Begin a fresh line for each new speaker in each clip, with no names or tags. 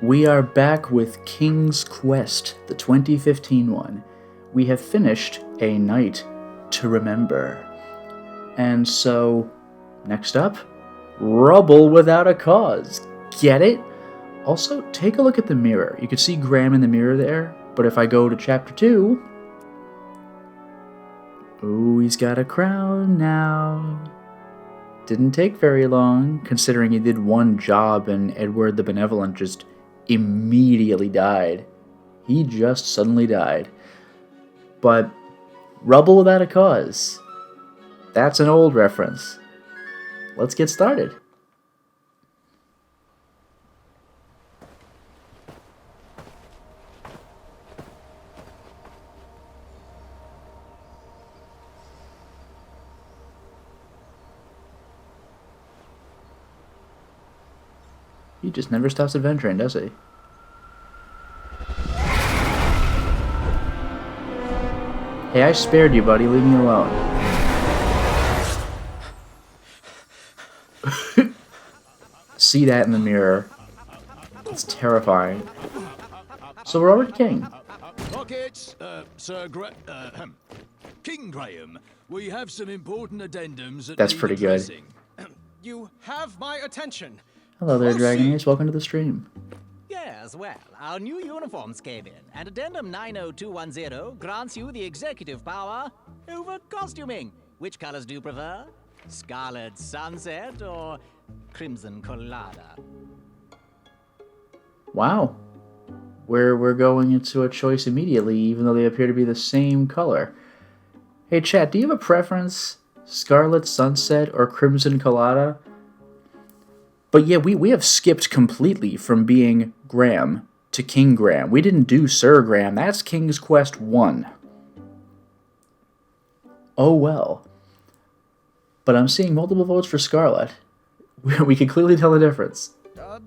We are back with King's Quest, the 2015 one. We have finished A Night to Remember. And so, next up, Rubble Without a Cause. Get it? Also, take a look at the mirror. You can see Graham in the mirror there, but if I go to Chapter 2... ooh, he's got a crown now. Didn't take very long, considering he did one job and Edward the Benevolent just immediately died. He just suddenly died. But Rubble Without a Cause. That's an old reference. Let's get started. He just never stops adventuring, does he? Hey, I spared you, buddy. Leave me alone. See that in the mirror. It's terrifying. So we're already king.
Pockets, King Graham, we have some important addendums that
That's
need
pretty good.
addressing.
You have my attention.
Hello there, Dragon
see.
Ace. Welcome to the stream.
Yes, well, our new uniforms came in, and Addendum 90210 grants you the executive power over costuming. Which colors do you prefer? Scarlet Sunset or Crimson Colada?
Wow. We're going into a choice immediately, even though they appear to be the same color. Hey, chat, do you have a preference? Scarlet Sunset or Crimson Colada? But yeah, we have skipped completely from being Graham to King Graham. We didn't do Sir Graham. That's King's Quest 1. Oh well. But I'm seeing multiple votes for Scarlet. We can clearly tell the difference.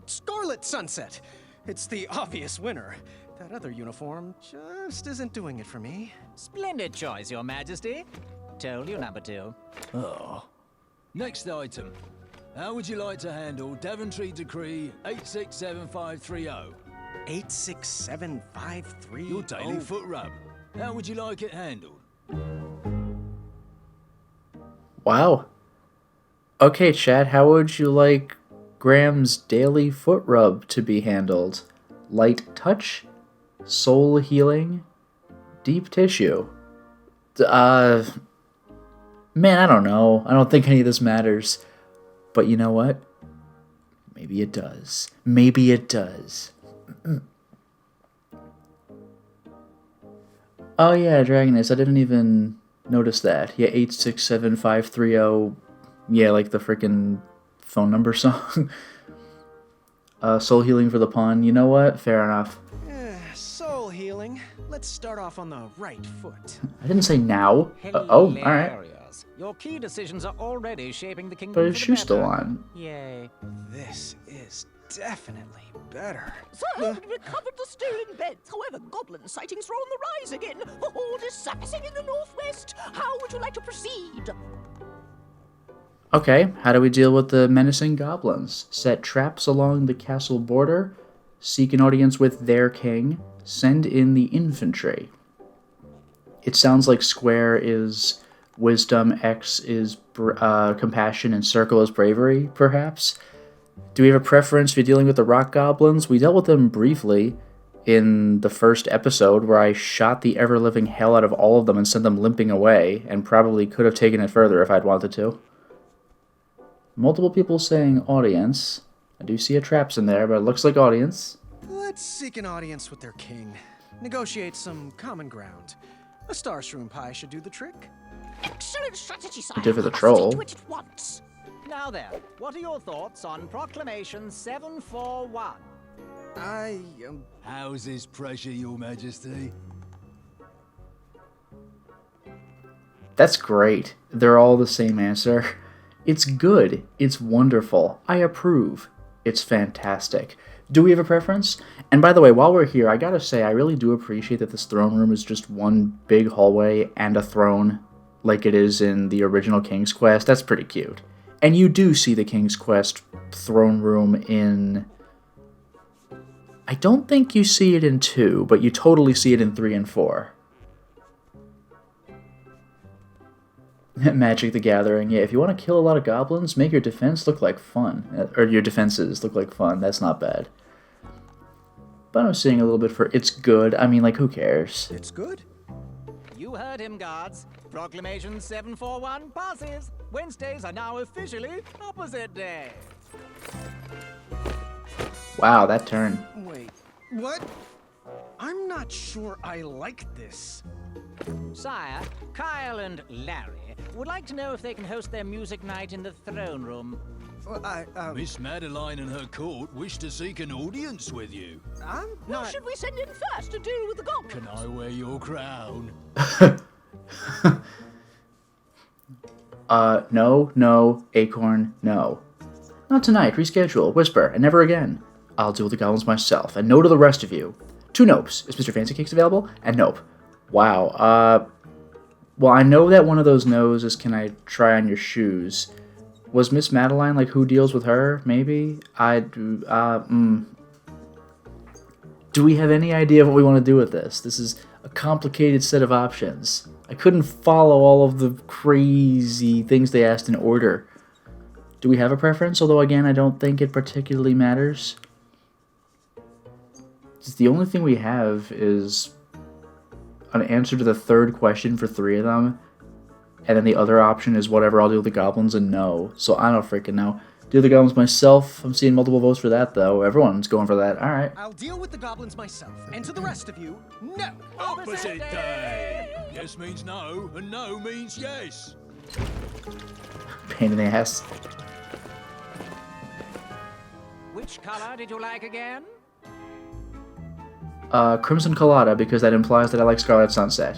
Scarlet Sunset. It's the obvious winner. That other uniform just isn't doing it for me.
Splendid choice, Your Majesty. Told you, number 2.
Oh. Next item. How would you like to handle Daventry Decree 867530?
867530.
Your daily foot rub. How would you like it handled?
Wow. Okay, chat, how would you like Graham's daily foot rub to be handled? Light touch? Soul healing? Deep tissue? Man, I don't know. I don't think any of this matters. But you know what? Maybe it does. Maybe it does. Oh yeah, Dragoness, I didn't even notice that. Yeah, 867530. Yeah, like the freaking phone number song. Soul healing for the pun. You know what? Fair enough.
Soul healing. Let's start off on the right foot.
I didn't say now. Oh, alright.
Hilarious. Your key decisions are already shaping the kingdom
But
for
his
the
shoe's still
better.
on.
Yay.
This is definitely better.
Sir, we've recovered the stolen beds. However, goblin sightings are on the rise again. The horde is surfacing in the northwest. How would you like to proceed?
Okay, how do we deal with the menacing goblins? Set traps along the castle border, seek an audience with their king, send in the infantry. It sounds like square is wisdom, X is compassion, and circle is bravery, perhaps? Do we have a preference if you're dealing with the rock goblins? We dealt with them briefly in the first episode, where I shot the ever-living hell out of all of them and sent them limping away, and probably could have taken it further if I'd wanted to. Multiple people saying audience. I do see a traps in there, but it looks like audience.
Let's seek an audience with their king. Negotiate some common ground. A star shroom pie should do the trick.
Excellent strategy, sire.
did for the
I'll see
troll.
to it at once.
Now then, what are your thoughts on Proclamation 741?
How's this pressure, Your Majesty?
That's great. They're all the same answer. It's good. It's wonderful. I approve. It's fantastic. Do we have a preference? And by the way, while we're here, I gotta say, I really do appreciate that this throne room is just one big hallway and a throne, like it is in the original King's Quest. That's pretty cute. And you do see the King's Quest throne room in I don't think you see it in 2, but you totally see it in 3 and 4. Magic the Gathering. Yeah, if you want to kill a lot of goblins, make your defense look like fun. Or your defenses look like fun. That's not bad. But I'm seeing a little bit for it's good. I mean, like, who cares?
It's good?
You heard him, guards. Proclamation 741 passes. Wednesdays are now officially opposite day.
Wow, that turn.
Wait, what? I'm not sure I like this.
Sire, Kyle and Larry would like to know if they can host their music night in the throne room.
Well,
Miss Madeline and her court wish to seek an audience with you.
I'm
Who
not...
should we send in first to deal with the goblins?
Can I wear your crown?
No, Acorn, no. Not tonight, reschedule, whisper, and never again. I'll deal with the goblins myself, and no to the rest of you. 2 nopes. Is Mr. Fancy Cakes available? And nope. Wow, well, I know that one of those no's is can I try on your shoes. Was Miss Madeline, like, who deals with her? Maybe? Do we have any idea of what we want to do with this? This is a complicated set of options. I couldn't follow all of the crazy things they asked in order. Do we have a preference? Although, again, I don't think it particularly matters. Just the only thing we have is an answer to the 3rd question for 3 of them. And then the other option is whatever, I'll deal with the goblins and no. So I don't freaking know. Deal with the goblins myself. I'm seeing multiple votes for that, though. Everyone's going for that. Alright.
I'll deal with the goblins myself, and to the rest of you, no!
Opposite day! Yes means no, and no means yes.
Pain in the ass.
Which color did you like again?
Crimson Colada, because that implies that I like Scarlet Sunset.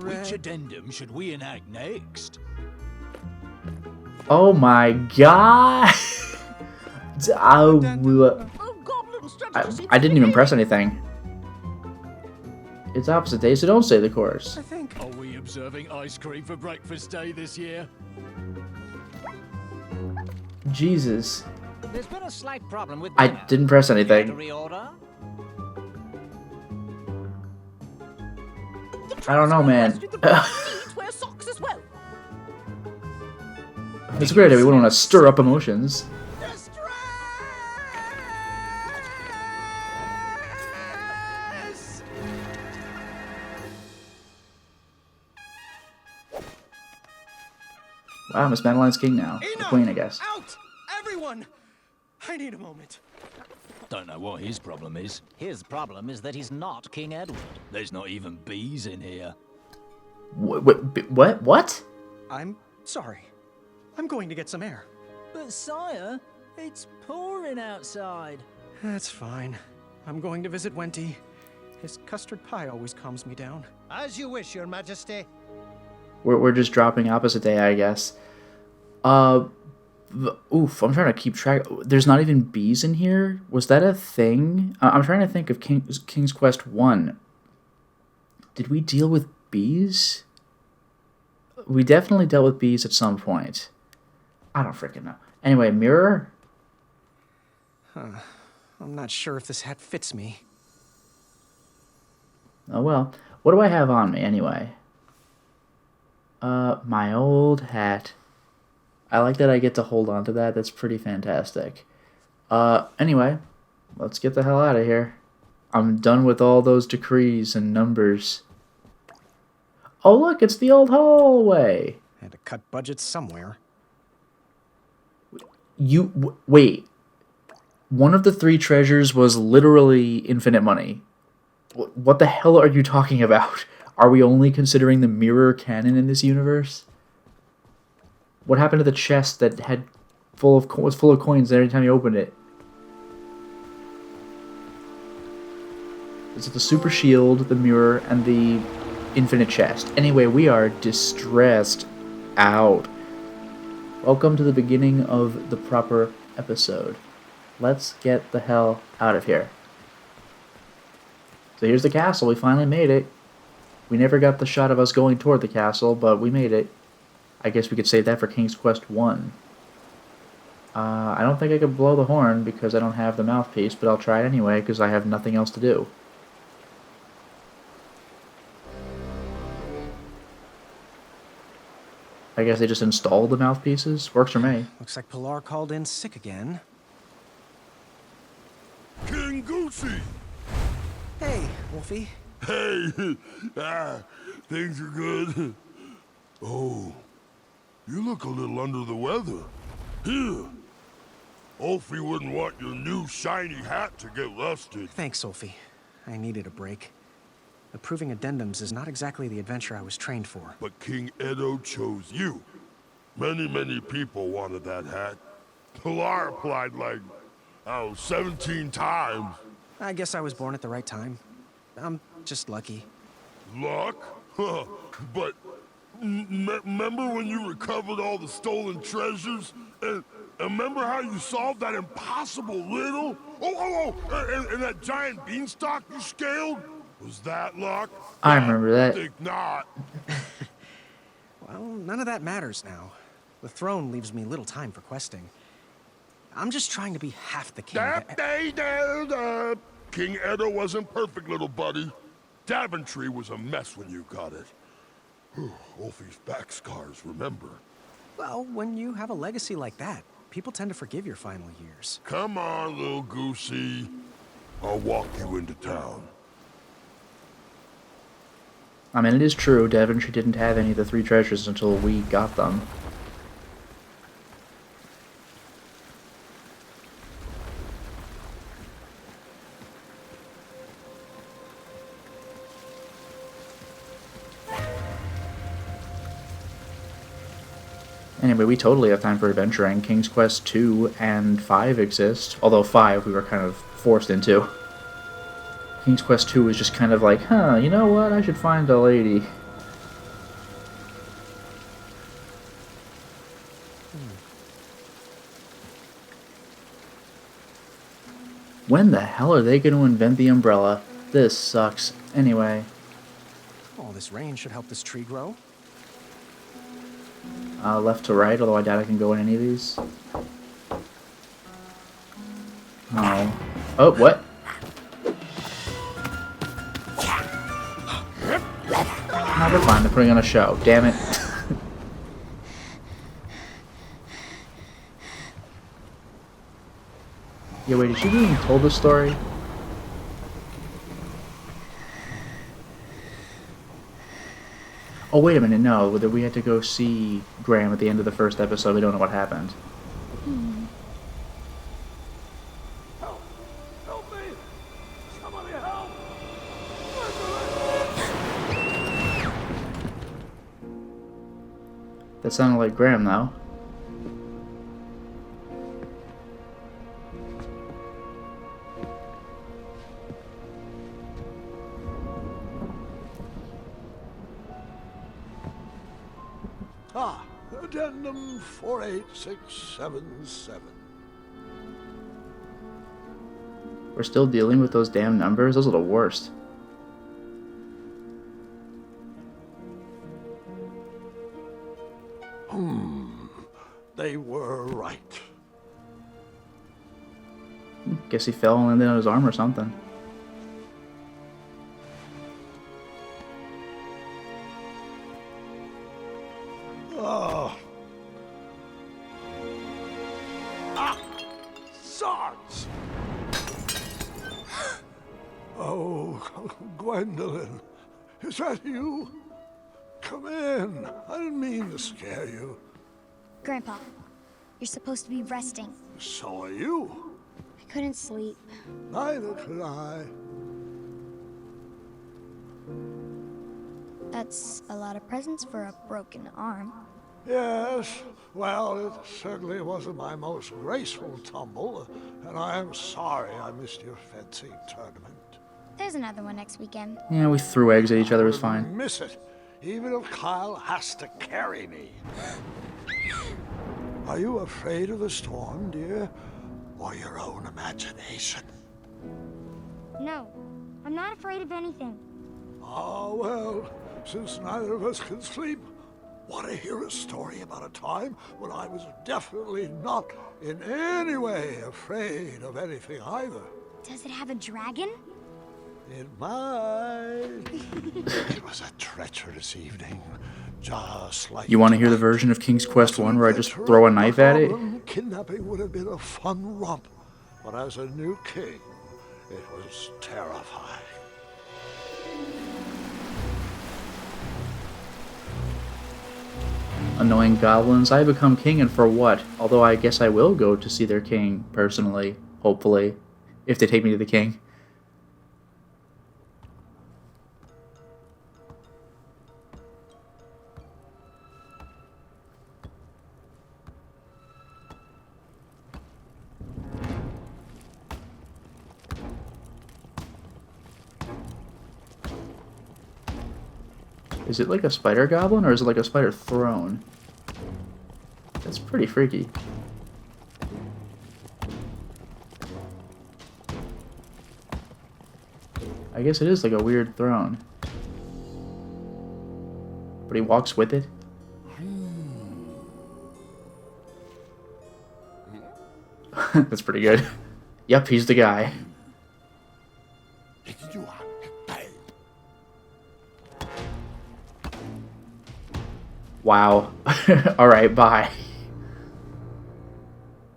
Which addendum should we enact next?
Oh my god!
Oh, goblins,
I didn't even press anything. It's opposite day, so don't say the chorus.
I think...
Are we observing ice cream for breakfast day this year?
Jesus.
There's been a slight problem with
I
dinner.
didn't press
Care to
anything.
reorder?
I don't know, man.
Wear socks as well.
It's a great idea. We wouldn't want to stir up emotions. Wow, Miss Madeline's king now. The
Enough!
queen, I guess.
Out! Everyone! I need a moment.
Don't know what his problem is.
His problem is that he's not King Edward.
There's not even bees in here.
What? What?
I'm sorry. I'm going to get some air.
But sire, it's pouring outside.
That's fine. I'm going to visit Wenty. His custard pie always calms me down.
As you wish, Your Majesty.
We're just dropping opposite day, I guess. Oof, I'm trying to keep track. There's not even bees in here? Was that a thing? I'm trying to think of King's Quest 1. Did we deal with bees? We definitely dealt with bees at some point. I don't freaking know. Anyway, mirror?
I'm not sure if this hat fits me.
Oh well. What do I have on me, anyway? My old hat. I like that I get to hold on to that. That's pretty fantastic. Anyway, let's get the hell out of here. I'm done with all those decrees and numbers. Oh, look, it's the old hallway.
Had to cut budgets somewhere.
Wait. One of the 3 treasures was literally infinite money. What the hell are you talking about? Are we only considering the mirror canon in this universe? What happened to the chest that had was full of coins every time you opened it? Is it the super shield, the mirror, and the infinite chest? Anyway, we are distressed out. Welcome to the beginning of the proper episode. Let's get the hell out of here. So here's the castle. We finally made it. We never got the shot of us going toward the castle, but we made it. I guess we could save that for King's Quest 1. I don't think I could blow the horn because I don't have the mouthpiece, but I'll try it anyway because I have nothing else to do. I guess they just installed the mouthpieces. Works for me.
Looks like Pilar called in sick again.
King Goosey!
Hey, Wolfie.
Hey! Things are good. Oh, you look a little under the weather. Here. Wolfie wouldn't want your new shiny hat to get rusted.
Thanks, Wolfie. I needed a break. Approving addendums is not exactly the adventure I was trained for.
But King Edo chose you. Many people wanted that hat. Pilar applied like, 17 times.
I guess I was born at the right time. I'm just lucky.
Luck? But remember when you recovered all the stolen treasures? And remember how you solved that impossible riddle? And that giant beanstalk you scaled? Was that luck?
I remember that.
I think not.
Well, none of that matters now. The throne leaves me little time for questing. I'm just trying to be half the king.
King Edo wasn't perfect, little buddy. Daventry was a mess when you got it. Wolfie's back scars, remember?
Well, when you have a legacy like that, people tend to forgive your final years.
Come on, little goosey. I'll walk you into town.
I mean, it is true, Daventry didn't have any of the 3 treasures until we got them. Anyway, we totally have time for adventuring. King's Quest 2 and 5 exist, although 5 we were kind of forced into. King's Quest 2 was just kind of like, you know what, I should find a lady. When the hell are they going to invent the umbrella? This sucks. Anyway.
Oh, this rain should help this tree grow.
Left to right, although I doubt I can go in any of these. Oh. Oh, what? No, they're fine. They're putting on a show. Damn it. Yeah, wait, is she being told the story? Oh, wait a minute, no. We had to go see Graham at the end of the first episode. We don't know what happened.
Help me! Somebody help!
That sounded like Graham, though.
Addendum 48677.
We're still dealing with those damn numbers? Those are the worst.
They were right.
Guess he fell and landed on his arm or something.
Zods! Oh, Gwendolyn, is that you? Come in. I didn't mean to scare you.
Grandpa, you're supposed to be resting.
So are you.
I couldn't sleep.
Neither could I.
That's a lot of presents for a broken arm.
Yes, well, it certainly wasn't my most graceful tumble, and I am sorry I missed your fencing tournament.
There's another one next weekend.
Yeah, we threw eggs at each other. It was fine.
Miss it, even if Kyle has to carry me. Are you afraid of the storm, dear? Or your own imagination?
No, I'm not afraid of anything.
Ah, well, since neither of us can sleep,
Want to hear a story about a time when I was definitely not in any way afraid of anything either?
Does it have a dragon?
It might. It was a treacherous evening, just like
You want to hear the version of King's Quest 1 where I just throw a knife at it?
Kidnapping would have been a fun romp, but as a new king, it was terrifying.
Annoying goblins. I become king, and for what? Although I guess I will go to see their king, personally. Hopefully. If they take me to the king. Is it like a spider goblin, or is it like a spider throne? That's pretty freaky. I guess it is like a weird throne. But he walks with it? That's pretty good. Yep, he's the guy. Wow. Alright, bye.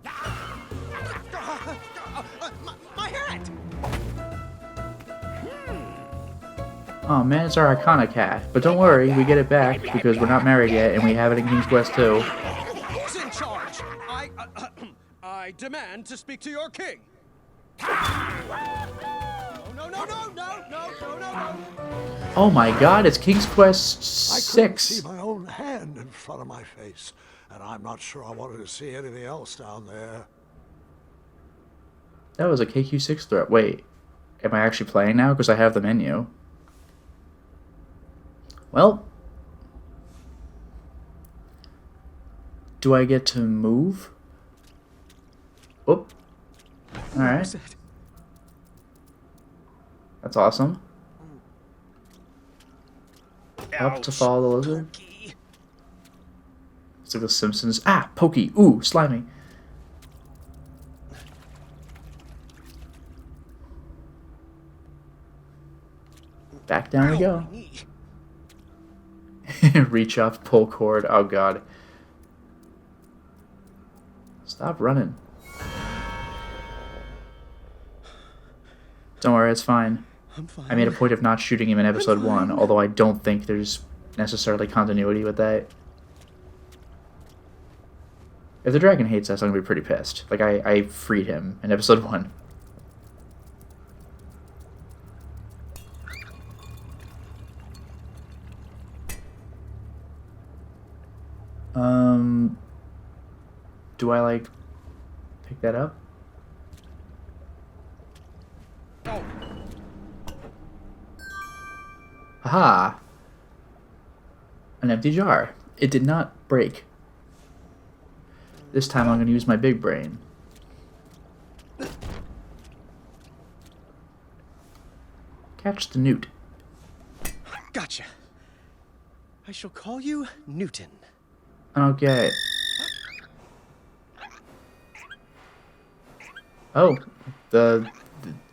My hat!
Oh man, it's our Iconic hat. But don't worry, we get it back because we're not married yet and we have it in King's Quest 2.
Who's in charge? I demand to speak to your king. No.
Oh my god, it's King's Quest
I couldn't
6.
see my own hand in front of my face, and I'm not sure I wanted to see anything else down there.
That was a KQ6 threat. Wait, am I actually playing now? Because I have the menu. Well, do I get to move? Oop. Alright. That's awesome. Up to follow the lizard. It's like the Simpsons. Ah, pokey. Ooh, slimy. Back down we go. Reach up, pull cord. Oh god. Stop running. Don't worry, it's fine.
I'm fine.
I made a point of not shooting him in episode 1, although I don't think there's necessarily continuity with that. If the dragon hates us, I'm gonna be pretty pissed. Like, I freed him in episode 1. Do I, like, pick that up? Aha! An empty jar. It did not break. This time I'm going to use my big brain. Catch the newt.
Gotcha. I shall call you Newton.
Okay. Oh,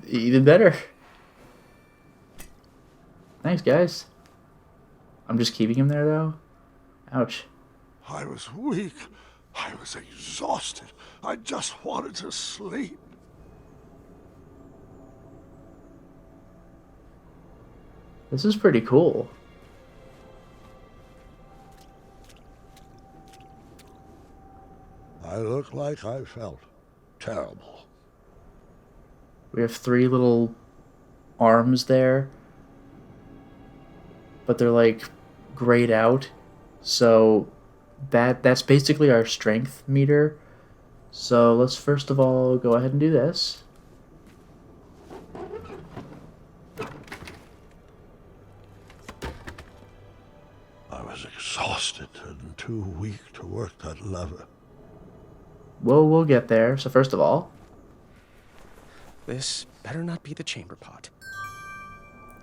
even better. Thanks, guys. I'm just keeping him there, though. Ouch.
I was weak. I was exhausted. I just wanted to sleep.
This is pretty cool.
I look like I felt terrible.
We have 3 little arms there, but they're like grayed out, so that's basically our strength meter. So let's first of all go ahead and do this.
I was exhausted and too weak to work that lever.
Well, we'll get there. So first of all,
This better not be the chamber pot.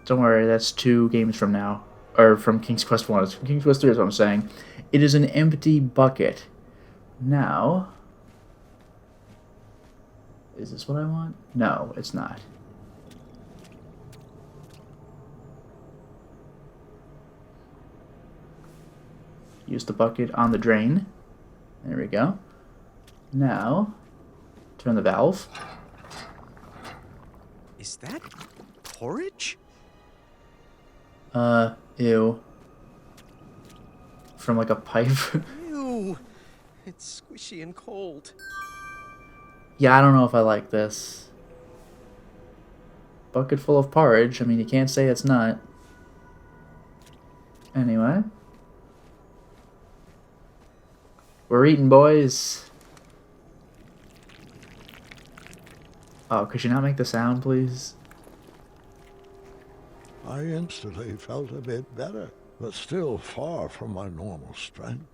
don't worry, that's 2 games from now. or from King's Quest 1. It's from King's Quest 3 is what I'm saying. It is an empty bucket. Now, is this what I want? No, it's not. Use the bucket on the drain. There we go. Now, turn the valve.
Is that porridge?
Ew. From like a pipe.
Ew. It's squishy and cold.
Yeah, I don't know if I like this. Bucket full of porridge. I mean, you can't say it's not. Anyway. We're eating, boys. Oh, could you not make the sound, please?
I instantly felt a bit better, but still far from my normal strength.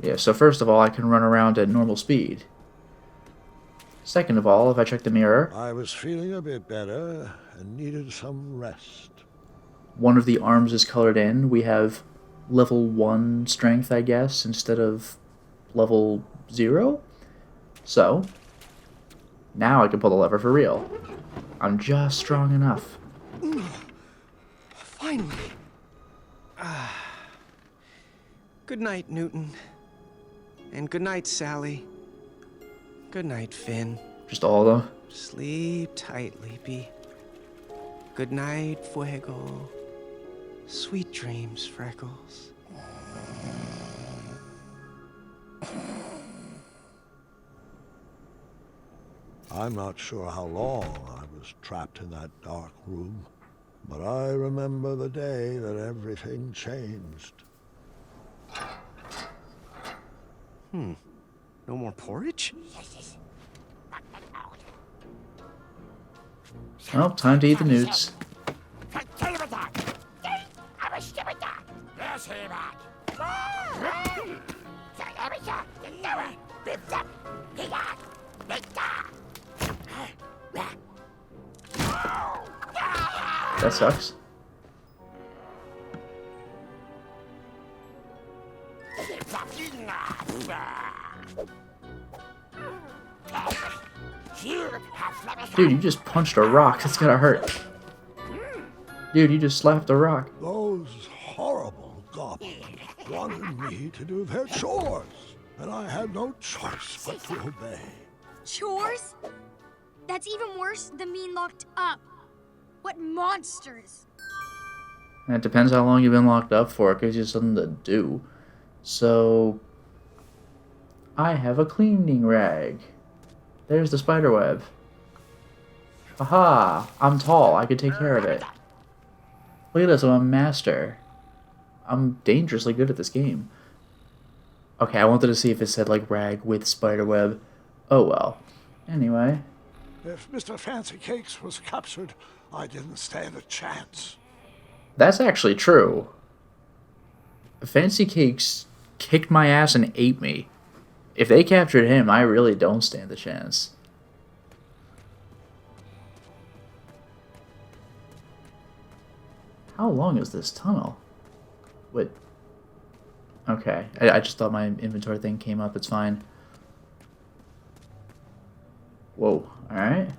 Yeah, so first of all, I can run around at normal speed. Second of all, if I check the mirror...
I was feeling a bit better and needed some rest.
One of the arms is colored in. We have level 1 strength, I guess, instead of level 0. So, now I can pull the lever for real. I'm just strong enough.
Finally. Good night, Newton. And good night, Sally. Good night, Finn.
Just all of them.
Sleep tight, Leapy. Good night, Fuego. Sweet dreams, Freckles.
I'm not sure how long I was trapped in that dark room, but I remember the day that everything changed.
No more porridge?
Well, time to eat the newts. That sucks. Dude, you just punched a rock. That's gonna hurt. Dude, you just slapped a rock.
Those horrible goblins wanted me to do their chores, and I had no choice but to obey.
Chores? That's even worse than being locked up. What monsters?
And it depends how long you've been locked up for. It gives you something to do. So, I have a cleaning rag. There's the spider web. Aha! I'm tall. I could take care of it. Look at this. I'm a master. I'm dangerously good at this game. Okay, I wanted to see if it said, like, rag with spider web. Oh, well. Anyway.
If Mr. Fancy Cakes was captured, I didn't stand a chance.
That's actually true. Fancy Cakes kicked my ass and ate me. If they captured him, I really don't stand a chance. How long is this tunnel? Wait. Okay. I just thought my inventory thing came up. It's fine. Whoa. Alright.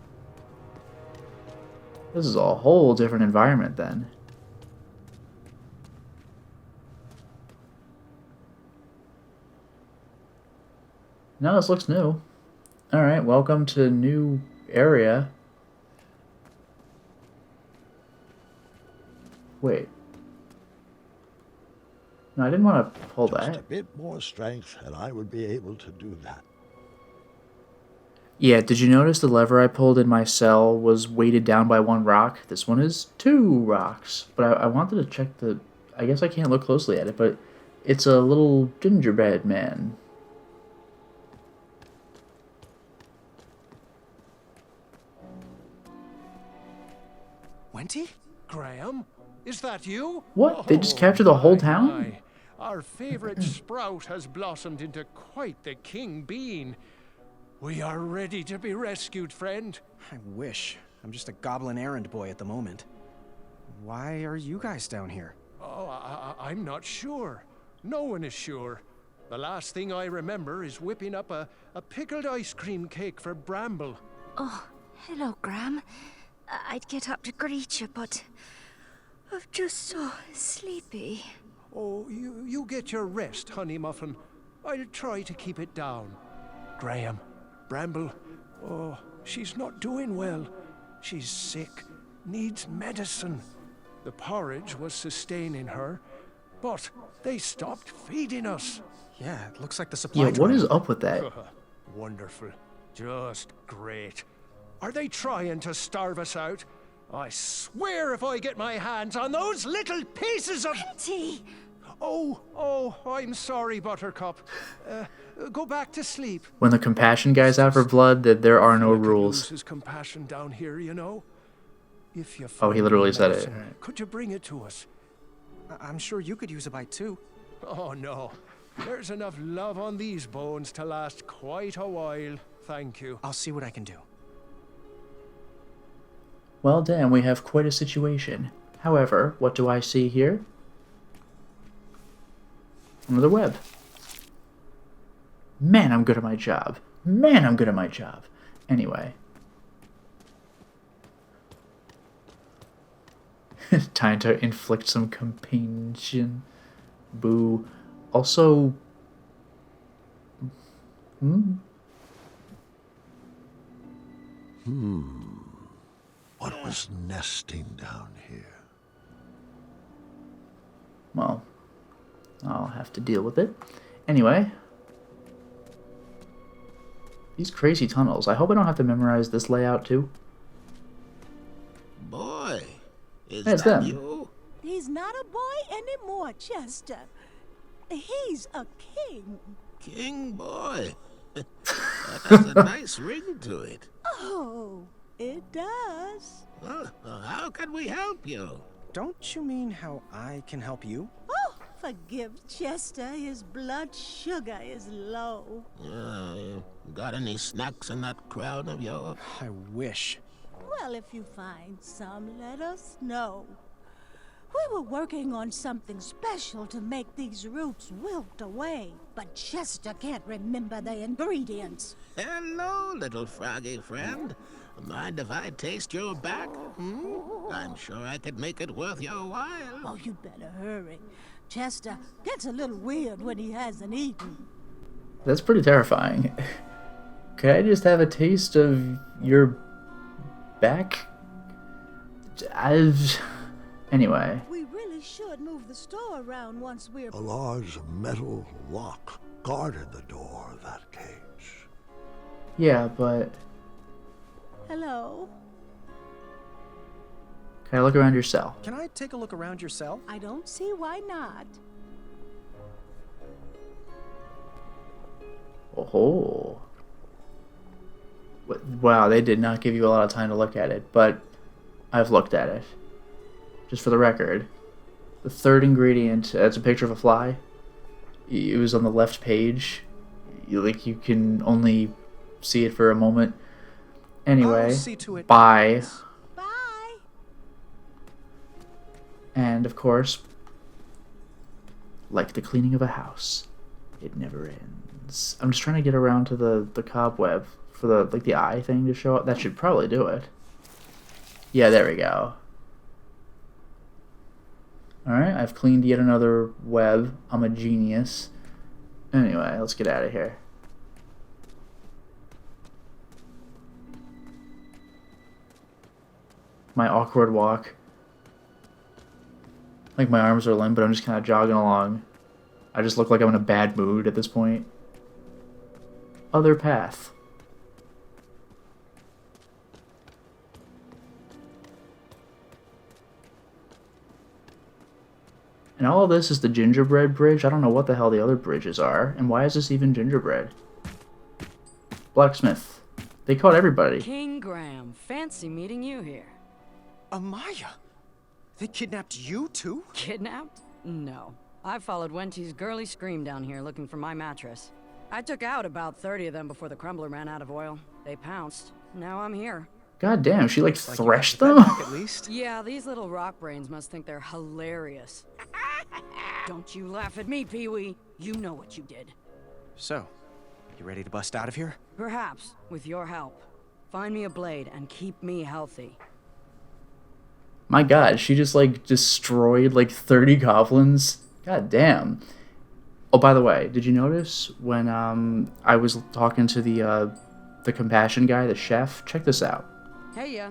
This is a whole different environment then. No, this looks new. Alright, welcome to new area. Wait. No, I didn't want to pull
Just
that.
a bit more strength, and I would be able to do that.
Yeah, did you notice the lever I pulled in my cell was weighted down by 1 rock? This one is 2 rocks. But I wanted to check the... I guess I can't look closely at it, but it's a little gingerbread man.
Wenty?
Graham, is that you?
What? They just captured the whole town?
My. Our favorite sprout has blossomed into quite the king bean. We are ready to be rescued, friend.
I wish. I'm just a goblin errand boy at the moment. Why are you guys down here?
Oh, I'm not sure. No one is sure. The last thing I remember is whipping up a pickled ice cream cake for Bramble.
Oh, hello, Graham. I'd get up to greet you, but I'm just so sleepy.
Oh, you get your rest, Honey Muffin. I'll try to keep it down. Graham, Bramble, oh, she's not doing well. She's sick, needs medicine. The porridge was sustaining her, but they stopped feeding us.
Yeah, it looks like the supply
Yeah, what is up with that?
Wonderful. Just great. Are they trying to starve us out? I swear if I get my hands on those little pieces of...
Auntie!
Oh, I'm sorry, Buttercup. Go back to sleep.
When the compassion guy's out for blood, that there are no
I could
rules.
use his compassion down here, you know. If you
Oh, he
find
literally
any
said it.
medicine, could you bring it to us?
I'm sure you could use a bite too.
Oh, no. There's enough love on these bones to last quite a while. Thank you.
I'll see what I can do.
Well, damn, we have quite a situation. However, what do I see here? Another web. Man, I'm good at my job. Man, I'm good at my job. Anyway. Time to inflict some compassion. Boo. Also...
What was nesting down here?
Well, I'll have to deal with it. Anyway. These crazy tunnels. I hope I don't have to memorize this layout too.
Boy, is
Hey, it's
that
them.
you?
He's not a boy anymore, Chester. He's a king.
King boy. That has a nice ring to it.
Oh, it does.
Well, how can we help you?
Don't you mean how I can help you?
Oh, forgive Chester. His blood sugar is low.
Got any snacks in that crown of yours?
I wish.
Well, if you find some, let us know. We were working on something special to make these roots wilt away, but Chester can't remember the ingredients.
Hello, little froggy friend. Mind if I taste your back? I'm sure I could make it worth your while.
Oh, you better hurry. Chester gets a little weird when he hasn't eaten.
That's pretty terrifying. Could I just have a taste of your back? Anyway.
We really should move the store around once we're...
A large metal lock guarded the door of that cage.
Yeah, but...
Hello?
Can I look around your cell?
Can I take a look around your cell?
I don't see why not.
Oh. Wow, they did not give you a lot of time to look at it, but I've looked at it. Just for the record. The third ingredient, it's a picture of a fly. It was on the left page. You can only see it for a moment. Anyway,
I'll see to it.
bye.
Bye.
And of course, like the cleaning of a house, it never ends. I'm just trying to get around to the cobweb for the eye thing to show up. That should probably do it. Yeah, there we go. Alright, I've cleaned yet another web. I'm a genius. Anyway, let's get out of here. My awkward walk. Like my arms are limp, but I'm just kind of jogging along. I just look like I'm in a bad mood at this point. Other path. And all of this is the gingerbread bridge. I don't know what the hell the other bridges are. And why is this even gingerbread? Blacksmith. They caught everybody.
King Graham, fancy meeting you here.
Amaya! They kidnapped you too?
Kidnapped? No. I followed Wenty's girly scream down here looking for my mattress. I took out about 30 of them before the crumbler ran out of oil. They pounced. Now I'm here.
God damn, she like
Like
threshed
you got
them?
your pet back at least.
Yeah, these little rock brains must think they're hilarious. Don't you laugh at me, Pee-wee. You know what you did.
So, you ready to bust out of here?
Perhaps, with your help. Find me a blade and keep me healthy.
My god, she just like destroyed like 30 goblins. God damn. Oh, by the way, did you notice when I was talking to the compassion guy, the chef? Check this out.
Hey, yeah.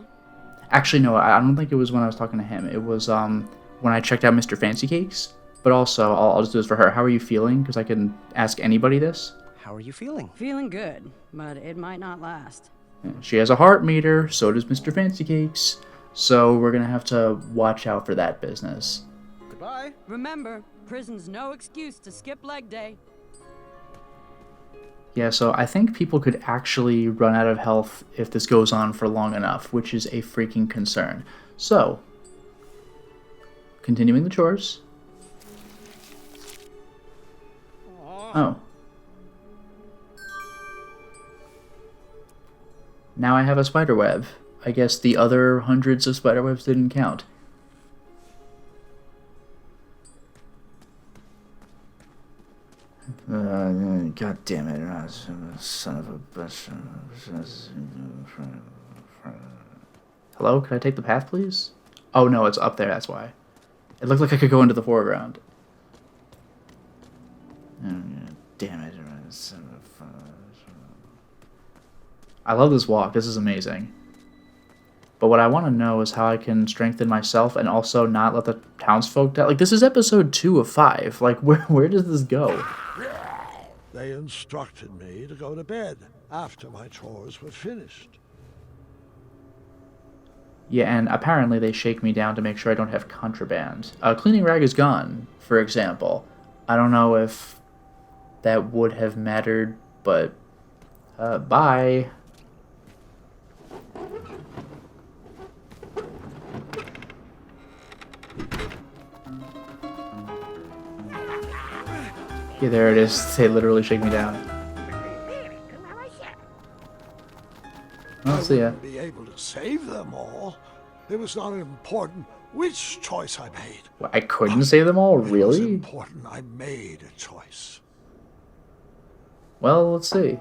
Actually, no, I don't think it was when I was talking to him. It was when I checked out Mr. Fancy Cakes. But also, I'll just do this for her. How are you feeling? Because I can ask anybody this.
How are you feeling?
Feeling good, but it might not last.
Yeah, she has a heart meter. So does Mr. Fancy Cakes. So we're gonna have to watch out for that business.
Goodbye.
Remember, prison's no excuse to skip leg day.
Yeah, so I think people could actually run out of health if this goes on for long enough, which is a freaking concern. So, continuing the chores. Oh. Now I have a spider web. I guess the other hundreds of spider webs didn't count. God damn it. Son of a bitch. Hello? Can I take the path, please? Oh, no, it's up there, that's why. It looked like I could go into the foreground. Damn it. I love this walk. This is amazing. But what I want to know is how I can strengthen myself and also not let the townsfolk die. Like, this is episode 2 of 5. Like, where does this go?
They instructed me to go to bed after my chores were finished.
Yeah, and apparently they shake me down to make sure I don't have contraband. Cleaning rag is gone, for example. I don't know if that would have mattered, but bye. Yeah, there it is. They literally shake me down. Well, see ya.
I wouldn't be able to save them all. It was not important which choice I made.
Well, I couldn't save them all,
It was
really?
important I made a choice.
Well, let's see.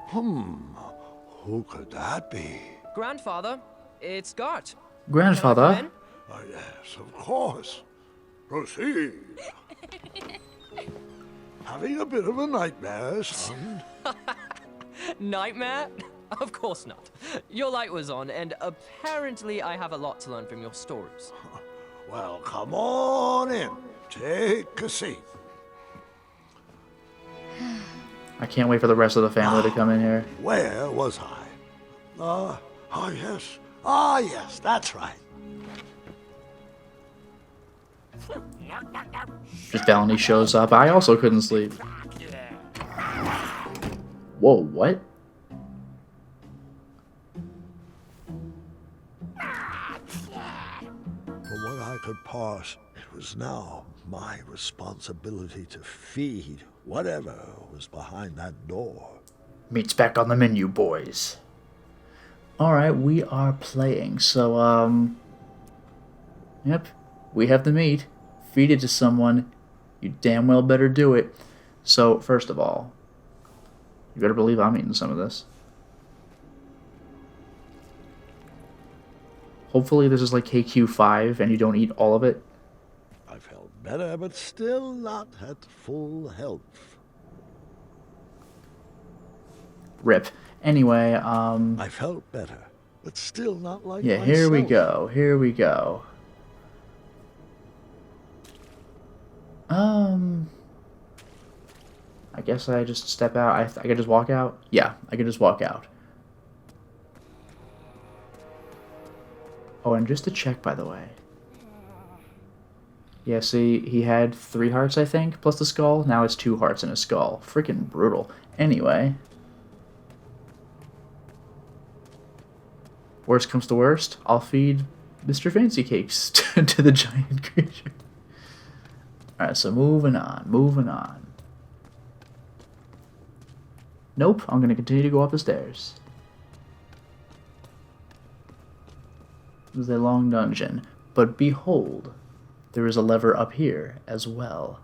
Who could that be?
Grandfather, it's Gart.
Grandfather?
Oh, yes, of course. Proceed. Having a bit of a nightmare, son?
Nightmare? Of course not. Your light was on, and apparently I have a lot to learn from your stories.
Well, come on in. Take a seat.
I can't wait for the rest of the family to come in here.
Where was I? Yes. Ah, yes, that's right.
Just Felony shows up. I also couldn't sleep. Whoa, what?
From what I could parse, it was now my responsibility to feed whatever was behind that door.
Meat's back on the menu, boys. Alright, we are playing. So, yep, we have the meat. Feed it to someone. You damn well better do it. So, first of all, you better believe I'm eating some of this. Hopefully this is like KQ5 and you don't eat all of it.
I felt better, but still not at full health.
Rip. Anyway,
I felt better, but still not like
yeah,
myself.
here we go. Here we go. I guess I just step out. I can just walk out? Yeah, I can just walk out. Oh, and just to check, by the way. Yeah, see, he had 3 hearts, I think, plus the skull. Now it's 2 hearts and a skull. Freaking brutal. Anyway. Worst comes to worst, I'll feed Mr. Fancy Cakes to the giant creature. Alright, so moving on, moving on. Nope, I'm gonna continue to go up the stairs. It was a long dungeon. But behold, there is a lever up here as well.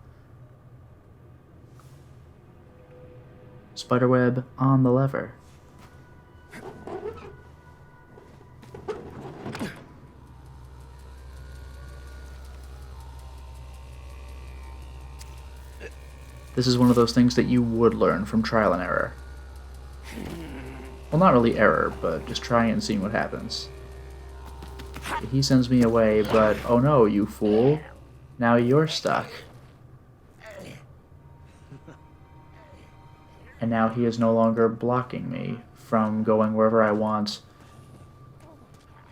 Spiderweb on the lever. This is one of those things that you would learn from trial and error. Well, not really error, but just trying and seeing what happens. He sends me away, but oh no, you fool. Now you're stuck. And now he is no longer blocking me from going wherever I want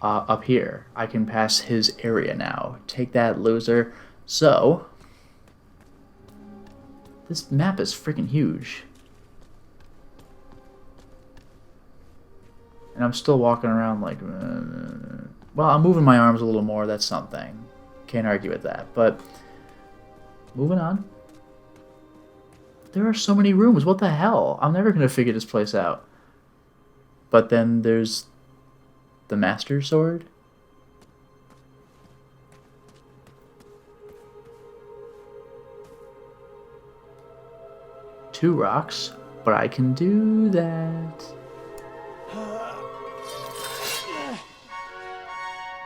up here. I can pass his area now. Take that, loser. So, this map is freaking huge. And I'm still walking around like... well, I'm moving my arms a little more. That's something. Can't argue with that. But, moving on. There are so many rooms. What the hell? I'm never going to figure this place out. But then there's the Master Sword. Two rocks, but I can do that.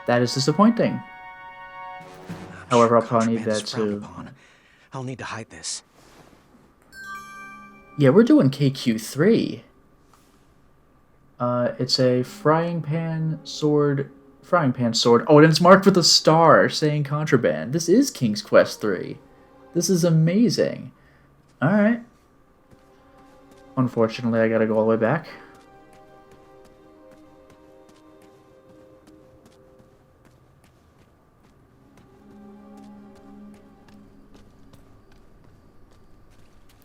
That is disappointing. However, I'll probably need that too.
I'll need to hide this.
Yeah, we're doing KQ3. It's a frying pan sword. Oh, and it's marked with a star saying contraband. This is King's Quest 3. This is amazing. Alright. Unfortunately, I gotta go all the way back.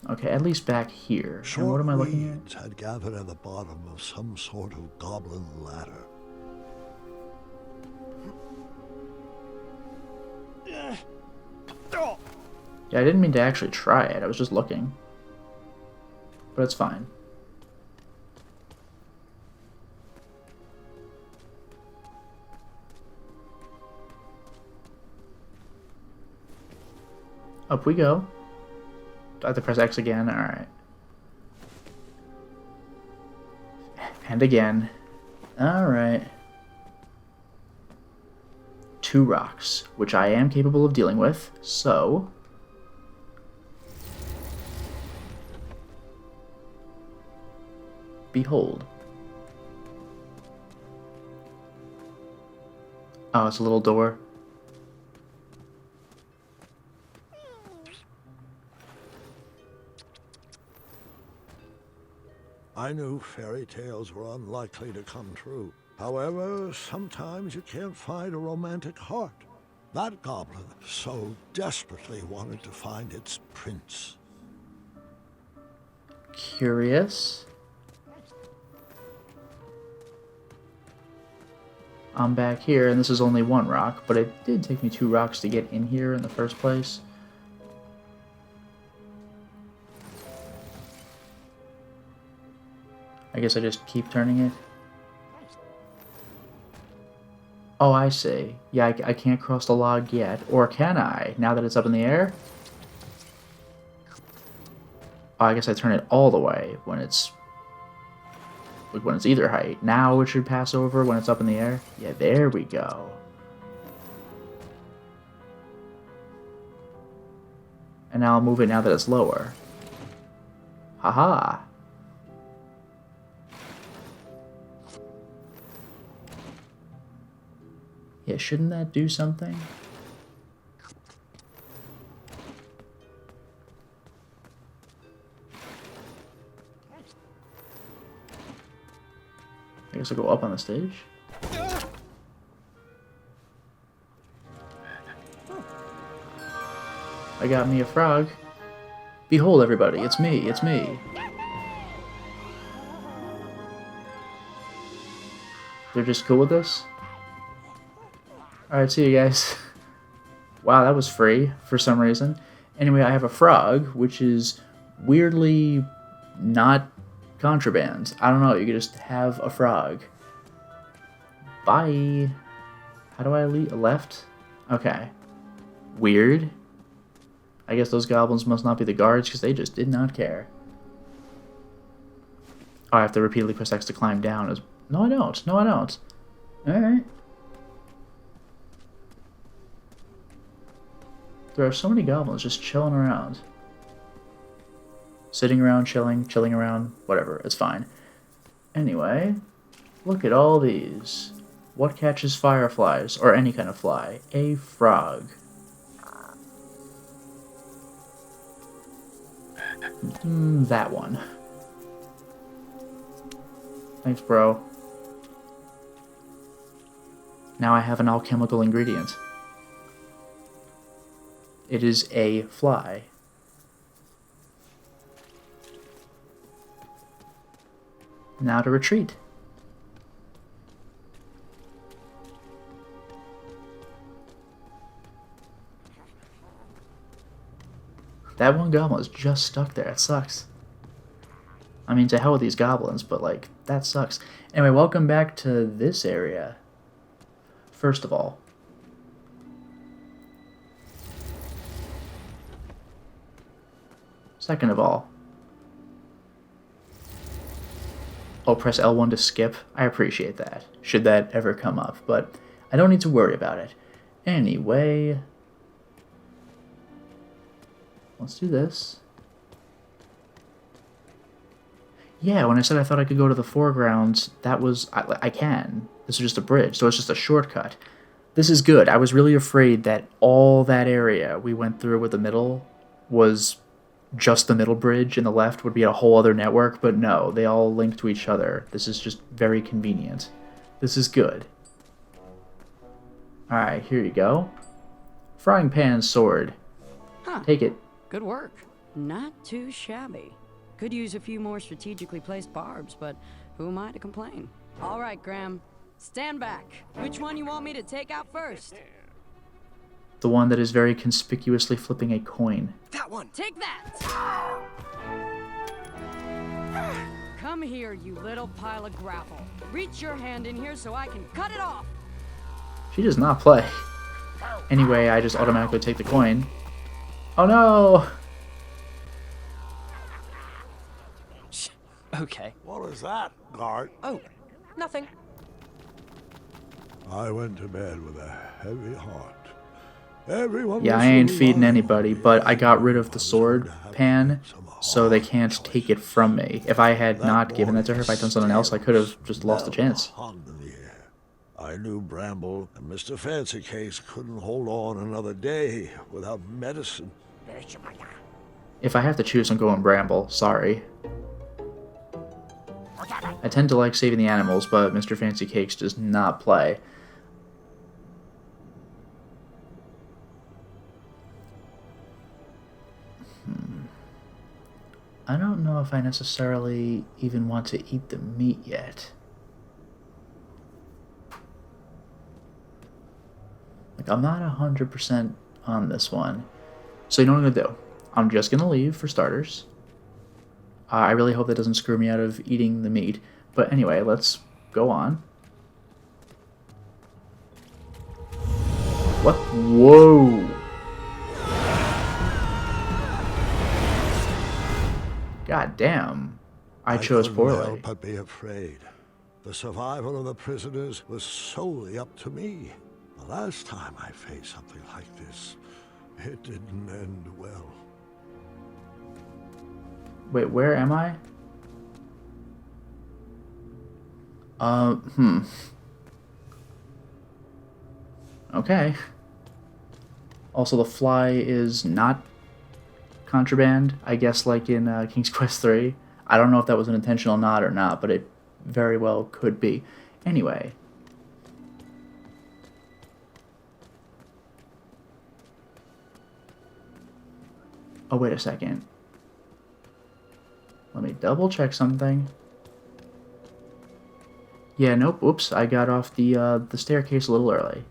Okay, at least back here. And what am I looking at?
Reeds had gathered at the bottom of some sort of goblin ladder.
Yeah, I didn't mean to actually try it. I was just looking. But it's fine. Up we go. Do I have to press X again? Alright. And again. Alright. Two rocks, which I am capable of dealing with, so... Behold. Oh, it's a little door.
I knew fairy tales were unlikely to come true. However, sometimes you can't find a romantic heart. That goblin so desperately wanted to find its prince.
Curious. I'm back here, and this is only one rock, but it did take me 2 rocks to get in here in the first place. I guess I just keep turning it. Oh, I see. Yeah, I can't cross the log yet. Or can I, now that it's up in the air? Oh, I guess I turn it all the way when it's... like when it's either height. Now it should pass over when it's up in the air. Yeah, there we go. And now I'll move it now that it's lower. Haha. Yeah, shouldn't that do something? I guess I'll go up on the stage. I got me a frog. Behold, everybody, it's me, it's me. They're just cool with this? Alright, see you guys. Wow, that was free for some reason. Anyway, I have a frog, which is weirdly not contraband. I don't know, you could just have a frog. Bye. How do I leave? Left? Okay. Weird. I guess those goblins must not be the guards because they just did not care. Oh, I have to repeatedly press X to climb down. No, I don't. No, I don't. Alright. There are so many goblins just chilling around. Sitting around, chilling around, whatever. It's fine. Anyway, look at all these. What catches fireflies, or any kind of fly? A frog. That one. Thanks, bro. Now I have an alchemical ingredient. It is a fly. Now to retreat. That one goblin is just stuck there. It sucks. I mean, to hell with these goblins, but, like, that sucks. Anyway, welcome back to this area. First of all. Second of all. Oh, press L1 to skip. I appreciate that, should that ever come up, but I don't need to worry about it. Anyway, let's do this. Yeah, when I said I thought I could go to the foreground, that was... I can. This is just a bridge, so it's just a shortcut. This is good. I was really afraid that all that area we went through with the middle was just the middle bridge, and the left would be a whole other network, but no, they all link to each other. This is just very convenient. This is good. Alright, here you go. Frying pan sword.
Huh.
Take it.
Good work. Not too shabby. Could use a few more strategically placed barbs, but who am I to complain? All right, Graham. Stand back. Which one you want me to take out first?
The one that is very conspicuously flipping a coin.
That one!
Take that! Come here, you little pile of gravel. Reach your hand in here so I can cut it off!
She does not play. Anyway, I just automatically take the coin. Oh no!
Okay.
What is that, Gart?
Oh, nothing.
I went to bed with a heavy heart. Everyone
Yeah,
was
I ain't
so
feeding
loyal.
anybody, but I got rid of the sword pan, so they can't take it from me. If I had not given that to her, if I'd done something else, I could have just lost the chance.
I knew Bramble and Mr. Fancy Case couldn't hold on another day without medicine.
If I have to choose, I'm going Bramble. Sorry. I tend to like saving the animals, but Mr. Fancy Cakes does not play. I don't know if I necessarily even want to eat the meat yet. Like, I'm not 100% on this one. So you know what I'm going to do? I'm just going to leave, for starters. I really hope that doesn't screw me out of eating the meat. But anyway, let's go on. What? Whoa! God damn. I chose
couldn't
poorly.
help but be afraid. The survival of the prisoners was solely up to me. The last time I faced something like this, it didn't end well.
Wait, where am I? Okay. Also, the fly is not contraband, I guess, like in King's Quest 3. I don't know if that was an intentional nod or not, but it very well could be. Anyway. Oh, wait a second. Let me double check something. Yeah, nope, whoops, I got off the staircase a little early.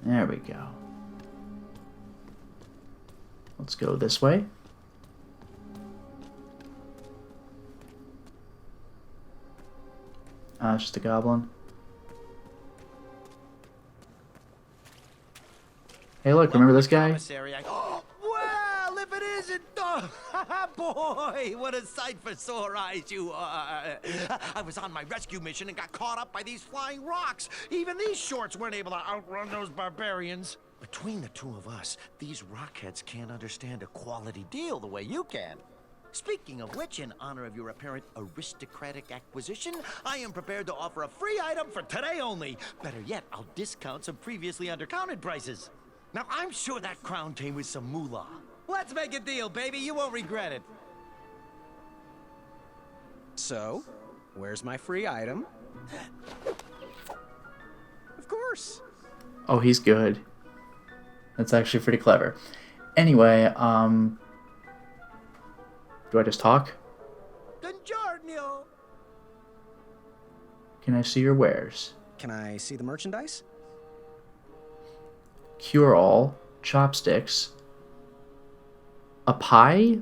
There we go. Let's go this way. It's just a goblin. Hey, look, remember this guy?
Well, if it isn't, boy, what a sight for sore eyes you are. I was on my rescue mission and got caught up by these flying rocks. Even these shorts weren't able to outrun those barbarians.
Between the two of us, these rockheads can't understand a quality deal the way you can.
Speaking of which, in honor of your apparent aristocratic acquisition, I am prepared to offer a free item for today only. Better yet, I'll discount some previously undercounted prices. Now, I'm sure that crown came with some moolah. Let's make a deal, baby. You won't regret it.
So, where's my free item? Of course.
Oh, he's good. That's actually pretty clever. Anyway, do I just talk?
Buongiorno.
Can I see your wares?
Can I see the merchandise?
Cure-all, chopsticks, a pie?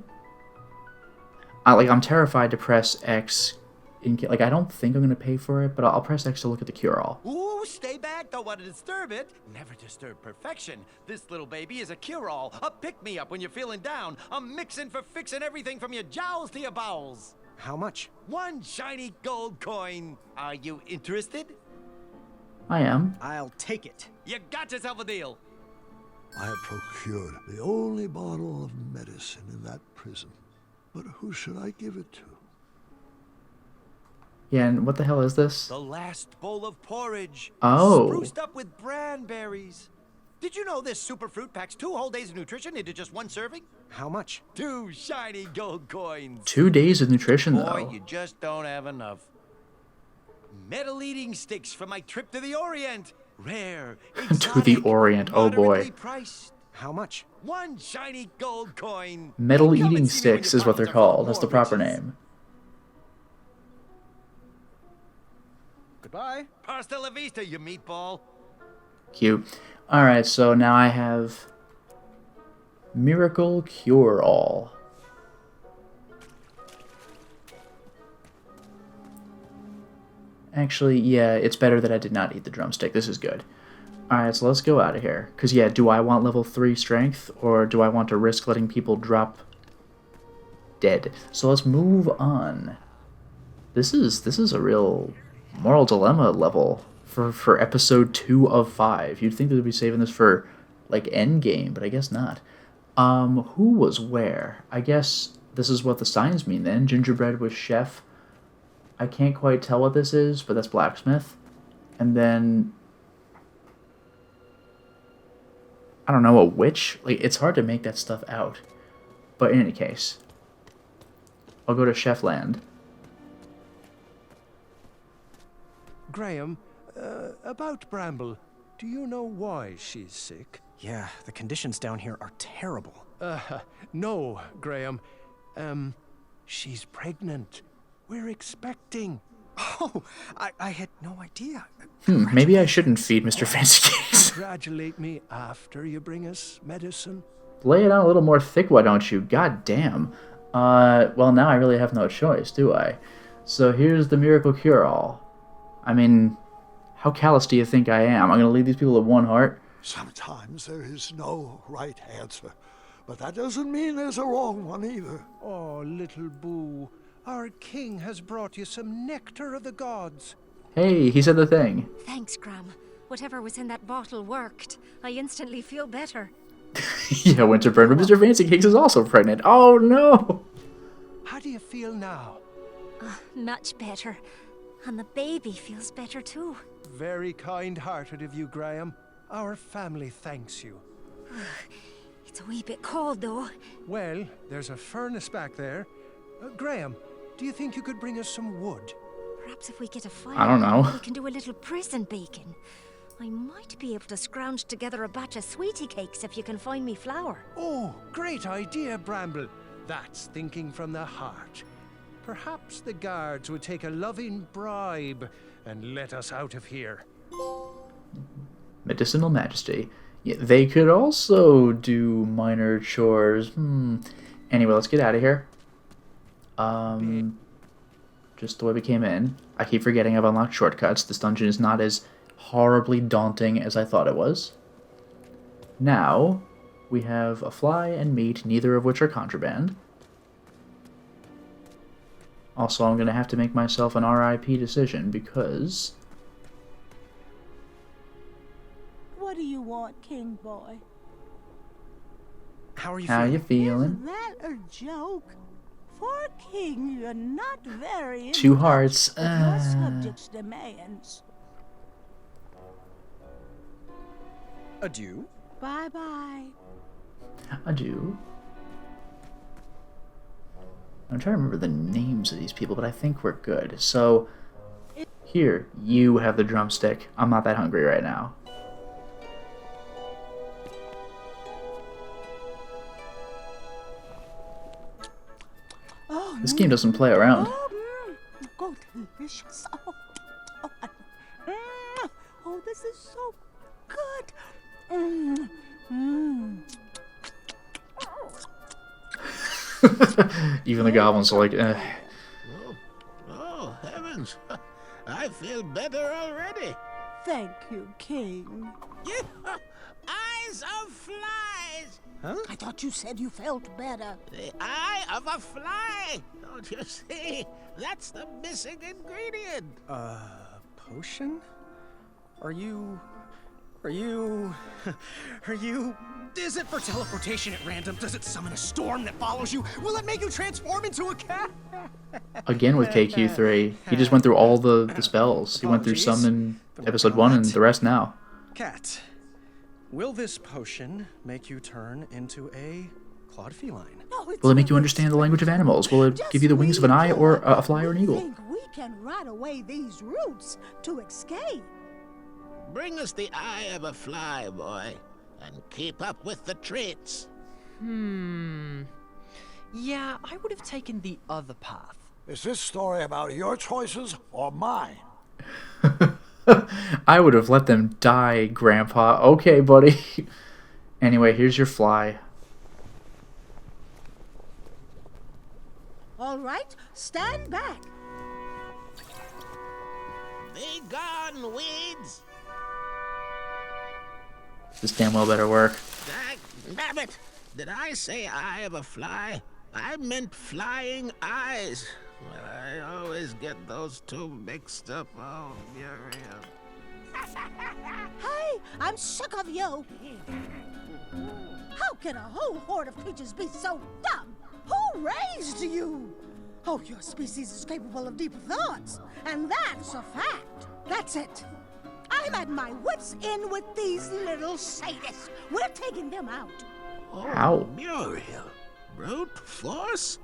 I'm terrified to press X. I don't think I'm going to pay for it, but I'll press X to look at the cure-all.
Ooh, stay back. Don't want to disturb it. Never disturb perfection. This little baby is a cure-all, a pick-me-up when you're feeling down, a mixin' for fixing everything from your jowls to your bowels.
How much?
1 shiny gold coin. Are you interested?
I am.
I'll take it.
You got yourself a deal.
I have procured the only bottle of medicine in that prison. But who should I give it to?
Yeah, and what the hell is this?
The last bowl of porridge.
Oh.
Spruced up with branberries. Did you know this super fruit packs 2 whole days of nutrition into just 1 serving?
How much?
2 shiny gold coins.
2 days of nutrition,
Boy,
though.
you just don't have enough. Metal eating sticks from my trip to the Orient. Rare,
To the Orient, oh boy.
priced.
How much?
1 shiny gold coin.
Metal
Come and
eating
see me when
sticks
your
is what they're
pockets are full of
called. That's the
more
proper
riches.
name.
Goodbye.
Hasta la vista, you meatball.
Cute. Alright, so now I have Miracle Cure-all. Actually, yeah, it's better that I did not eat the drumstick. This is good. Alright, so let's go out of here. Because, yeah, do I want level 3 strength, or do I want to risk letting people drop dead? So let's move on. This is a real moral dilemma level for episode 2 of 5. You'd think that they'd be saving this for, like, endgame, but I guess not. Who was where? I guess this is what the signs mean then. Gingerbread was chef. I can't quite tell what this is, but that's blacksmith. And then, I don't know, a witch? Like, it's hard to make that stuff out. But in any case, I'll go to Chef Land.
Graham, about Bramble, do you know why she's sick?
Yeah, the conditions down here are terrible.
No, Graham. She's pregnant. We're expecting.
Oh, I had no idea.
Maybe I shouldn't feed Mr. Fancy Cakes.
Congratulate me after you bring us medicine.
Lay it on a little more thick, why don't you? God damn. Well, now I really have no choice, do I? So here's the Miracle Cure-all. I mean, how callous do you think I am? I'm gonna leave these people with 1 heart?
Sometimes there is no right answer, but that doesn't mean there's a wrong one either.
Oh, little Boo, our king has brought you some nectar of the gods.
Hey, he said the thing.
Thanks, Graham. Whatever was in that bottle worked. I instantly feel better.
Yeah, Winterburn, but Mr. Fancy Cakes is also pregnant. Oh, no!
How do you feel now?
Much better. And the baby feels better too.
Very kind-hearted of you, Graham. Our family thanks you.
It's a wee bit cold, though.
Well, there's a furnace back there. Graham, do you think you could bring us some wood?
Perhaps if we get a fire,
I don't know.
we can do a little prison baking. I might be able to scrounge together a batch of sweetie cakes if you can find me flour.
Oh, great idea, Bramble. That's thinking from the heart. Perhaps the guards would take a loving bribe and let us out of here.
Medicinal Majesty. Yeah, they could also do minor chores. Anyway, let's get out of here. just the way we came in. I keep forgetting I've unlocked shortcuts. This dungeon is not as horribly daunting as I thought it was. Now, we have a fly and meat, neither of which are contraband. Also, I'm going to have to make myself an RIP decision because...
What do you want, King Boy?
How are you
How
feeling?
you feeling?
Isn't that a joke? For a king, you're not very
2 hearts.
with your subjects' demands.
Adieu.
Bye-bye.
Adieu. I'm trying to remember the names of these people, but I think we're good. So, here, you have the drumstick. I'm not that hungry right now.
Oh,
This game doesn't play around.
Oh, delicious. Oh, this is so good.
Even the goblins are like, eh.
Oh, heavens. I feel better already.
Thank you, King.
Eyes of flies.
Huh?
I thought you said you felt better.
The eye of a fly. Don't you see? That's the missing ingredient.
Potion? Are you... Is it for teleportation at random? Does it summon a storm that follows you? Will it make you transform into a cat?
Again with KQ3. He just went through all the spells. He went through some in episode 1 and the rest now.
Cat, will this potion make you turn into a clawed feline?
Will it make you understand the language of animals? Will it give you the wings of an eye or a fly or an eagle?
Think we can ride away these roots to escape?
Bring us the eye of a fly, boy, and keep up with the treats.
Yeah, I would have taken the other path.
Is this story about your choices or mine?
I would have let them die, Grandpa. Okay, buddy. Anyway, here's your fly.
All right, stand back.
Be gone, weeds!
This damn well better work.
Damn it! Did I say eye of a fly? I meant flying eyes. Well, I always get those two mixed up. Oh, yeah.
Hey, I'm sick of you. How can a whole horde of creatures be so dumb? Who raised you? Oh, your species is capable of deeper thoughts, and that's a fact. That's it. I'm at my wits' end with these little sadists. We're taking them out.
Ow.
Muriel, brute force?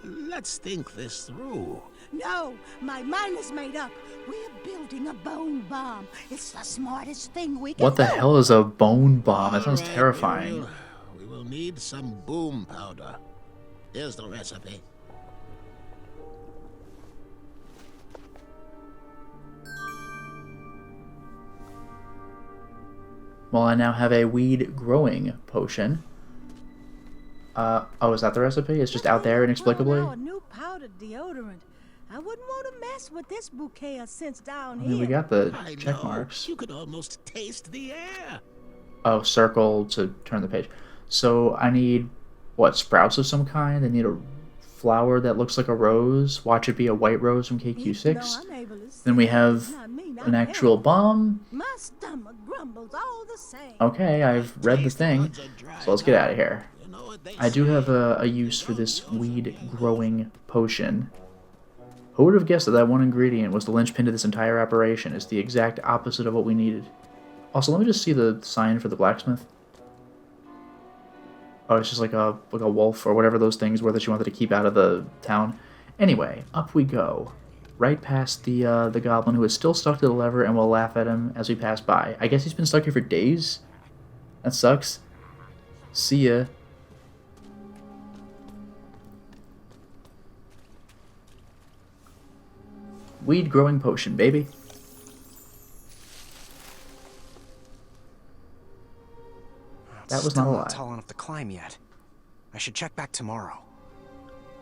Let's think this through.
No, my mind is made up. We're building a bone bomb. It's the smartest thing we can
What the
do.
hell is a bone bomb? That sounds
All right,
terrifying.
Muriel, we will need some boom powder. Here's the recipe.
Well, I now have a weed growing potion. Oh, is that the recipe? It's just out there inexplicably?
Oh, a new powdered deodorant. I wouldn't want to mess with this bouquet of scents down
I
here.
mean, we got the
I
check
know.
marks.
You could almost taste the air.
Oh, circle to turn the page. So I need, what, sprouts of some kind? I need a flower that looks like a rose. Watch it be a white rose from KQ6. Then we have an actual bomb.
My stomach grumbles all the same.
Okay, I've read the thing. So let's get out of here. I do have a use for this weed growing potion. Who would have guessed that that one ingredient was the linchpin to this entire operation? It's the exact opposite of what we needed. Also, let me just see the sign for the blacksmith. Oh, it's just like a wolf or whatever those things were that you wanted to keep out of the town. Anyway, up we go. Right past the goblin who is still stuck to the lever, and we'll laugh at him as we pass by. I guess he's been stuck here for days? That sucks. See ya. Weed growing potion, baby. That was not a
Still
lie.
tall enough to climb yet. I should check back tomorrow.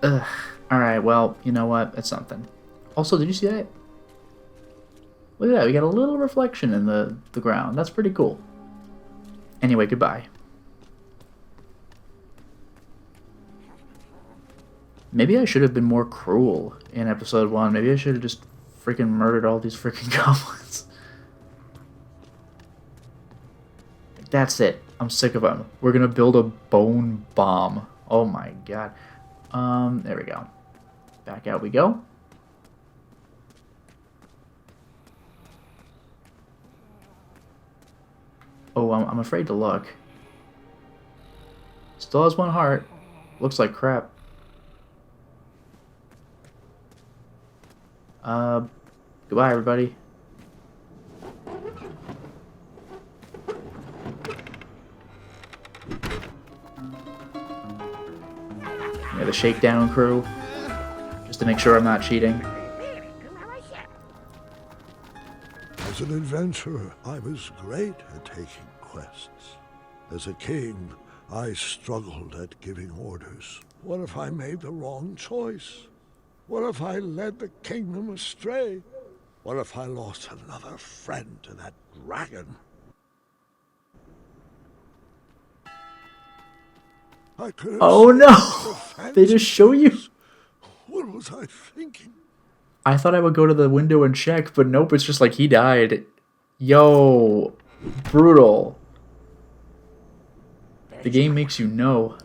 Ugh. Alright, well, you know what? It's something. Also, did you see that? Look at that, we got a little reflection in the ground. That's pretty cool. Anyway, goodbye. Maybe I should have been more cruel in episode 1. Maybe I should have just freaking murdered all these freaking goblins. That's it. I'm sick of them. We're gonna build a bone bomb. Oh my god. There we go. Back out we go. Oh, I'm afraid to look. Still has 1 heart. Looks like crap. Goodbye, everybody. Yeah, the shakedown crew. Just to make sure I'm not cheating.
As an adventurer, I was great at taking quests. As a king, I struggled at giving orders. What if I made the wrong choice? What if I led the kingdom astray? What if I lost another friend to that dragon? I could have
Oh no!
the
They just show you?
What was I thinking?
I thought I would go to the window and check, but nope, it's just like he died. Yo, brutal. The game makes you know.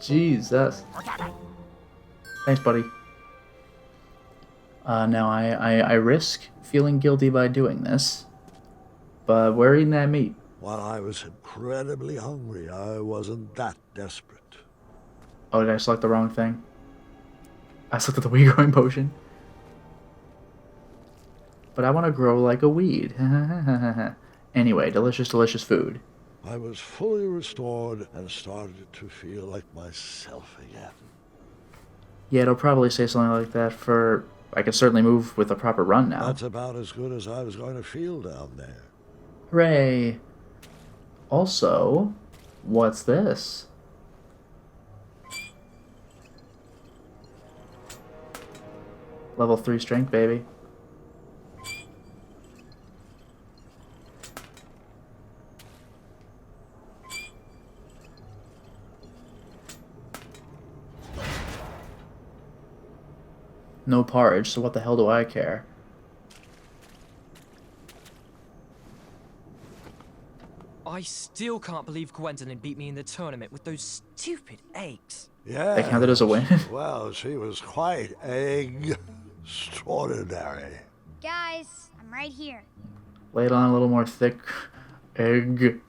Jesus. Thanks, buddy. Now I risk feeling guilty by doing this, but we're eating that meat.
While I was incredibly hungry, I wasn't that desperate.
Oh, did I select the wrong thing? I selected the weed growing potion. But I want to grow like a weed. Anyway, delicious, delicious food.
I was fully restored and started to feel like myself again.
Yeah, it'll probably say something like that for... I can certainly move with a proper run now.
That's about as good as I was going to feel down there.
Hooray! Also, what's this? Level 3 strength, baby. No porridge, so what the hell do I care?
I still can't believe Gwendolyn beat me in the tournament with those stupid eggs.
Yeah.
That counted as a win?
Well, she was quite extraordinary.
Guys, I'm right here.
Lay it on a little more thick. Egg.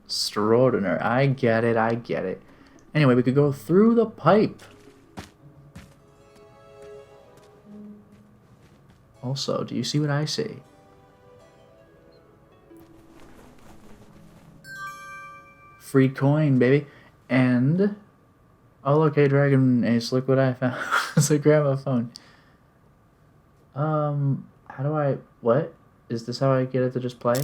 Extraordinary. I get it, I get it. Anyway, we could go through the pipe. Also, do you see what I see? Free coin, baby. And... oh, look, hey, Dragon Ace, look what I found. It's a gramophone. How do I... what? Is this how I get it to just play?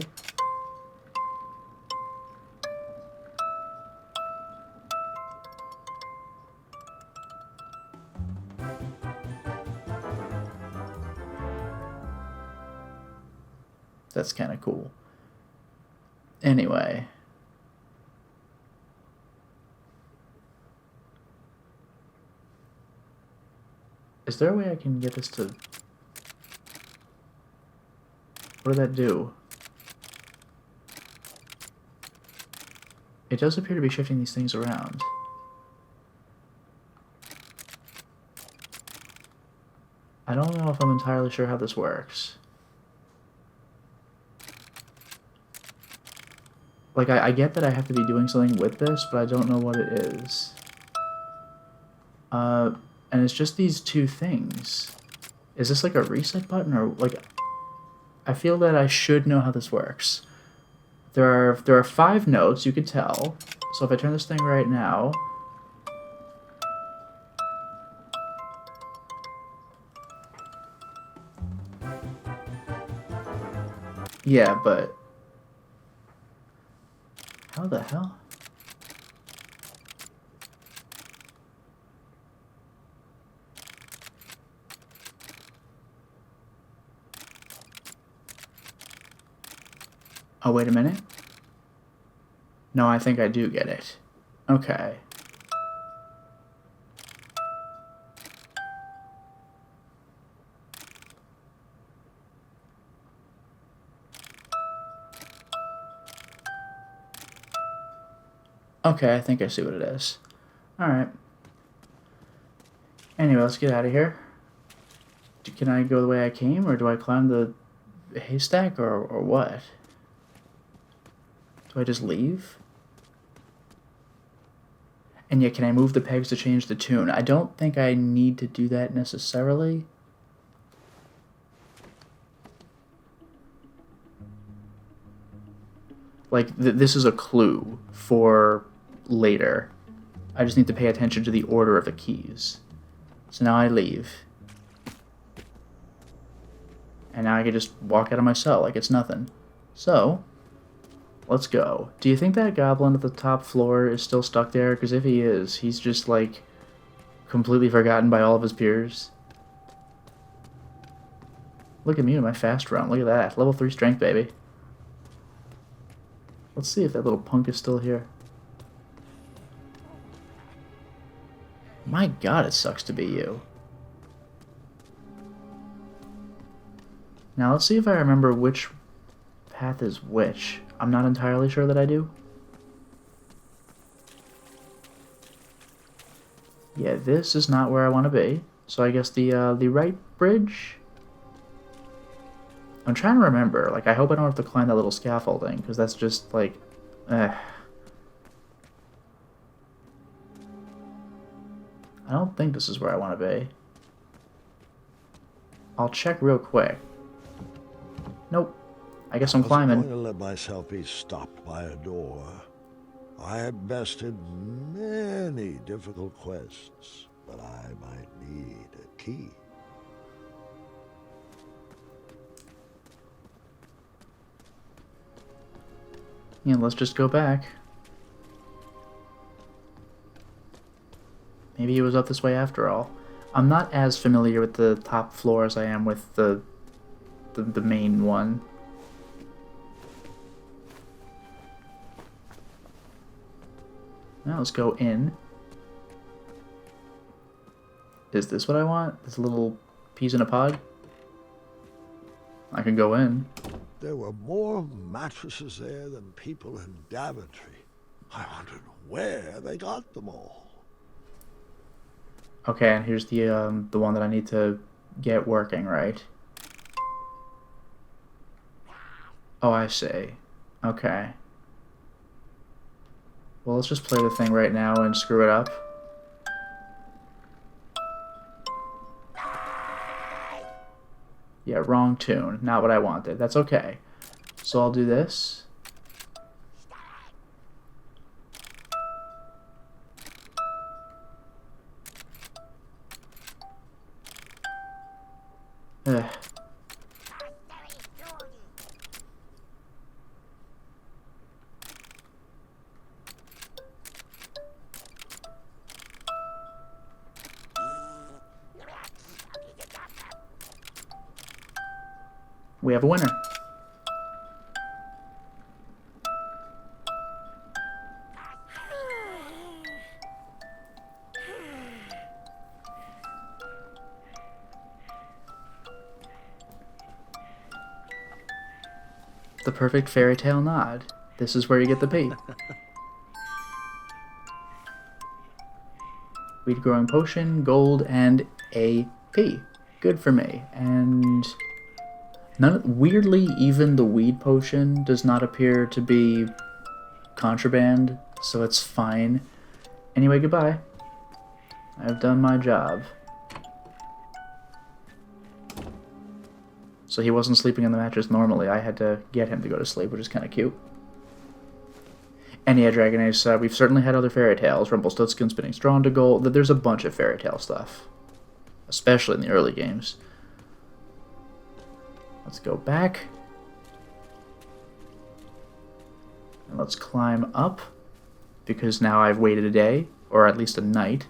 That's kind of cool. Anyway. Is there a way I can get this to... what did that do? It does appear to be shifting these things around. I don't know if I'm entirely sure how this works. Like, I get that I have to be doing something with this, but I don't know what it is. And it's just these two things. Is this like a reset button, or like... I feel that I should know how this works. There are 5 notes, you could tell. So if I turn this thing right now... yeah, but... how the hell? Oh, wait a minute. No, I think I do get it. Okay. Okay, I think I see what it is. Alright. Anyway, let's get out of here. Can I go the way I came, or do I climb the haystack, or what? Do I just leave? And yeah, can I move the pegs to change the tune? I don't think I need to do that necessarily. Like, this is a clue for later. I just need to pay attention to the order of the keys. So now I leave. And now I can just walk out of my cell like it's nothing. So, let's go. Do you think that goblin at the top floor is still stuck there? Because if he is, he's just, like, completely forgotten by all of his peers. Look at me with my fast run. Look at that. Level 3 strength, baby. Let's see if that little punk is still here. My god, it sucks to be you. Now let's see if I remember which path is which. I'm not entirely sure that I do. Yeah, this is not where I want to be. So I guess the right bridge? I'm trying to remember. Like, I hope I don't have to climb that little scaffolding, because that's just, like, I don't think this is where I want to be. I'll check real quick. Nope. I guess I'm climbing.
I was going to let myself be stopped by a door. I had bested many difficult quests, but I might need a key.
Yeah, let's just go back. Maybe he was up this way after all. I'm not as familiar with the top floor as I am with the main one. Now let's go in. Is this what I want? This little piece in a pod? I can go in.
There were more mattresses there than people in Daventry. I wondered where they got them all.
Okay, and here's the one that I need to get working, right? Oh, I see. Okay. Well, let's just play the thing right now and screw it up. Yeah, wrong tune. Not what I wanted. That's okay. So I'll do this. Ugh. We have a winner. The perfect fairy tale nod. This is where you get the P. Weed growing potion, gold, and a P. Good for me. And weirdly, even the weed potion does not appear to be contraband, so it's fine. Anyway, goodbye. I've done my job. So he wasn't sleeping on the mattress normally. I had to get him to go to sleep, which is kind of cute. And yeah, Dragon Ace, we've certainly had other fairy tales. Rumpelstiltskin spinning straw into gold. There's a bunch of fairy tale stuff. Especially in the early games. Let's go back. And let's climb up. Because now I've waited a day, or at least a night.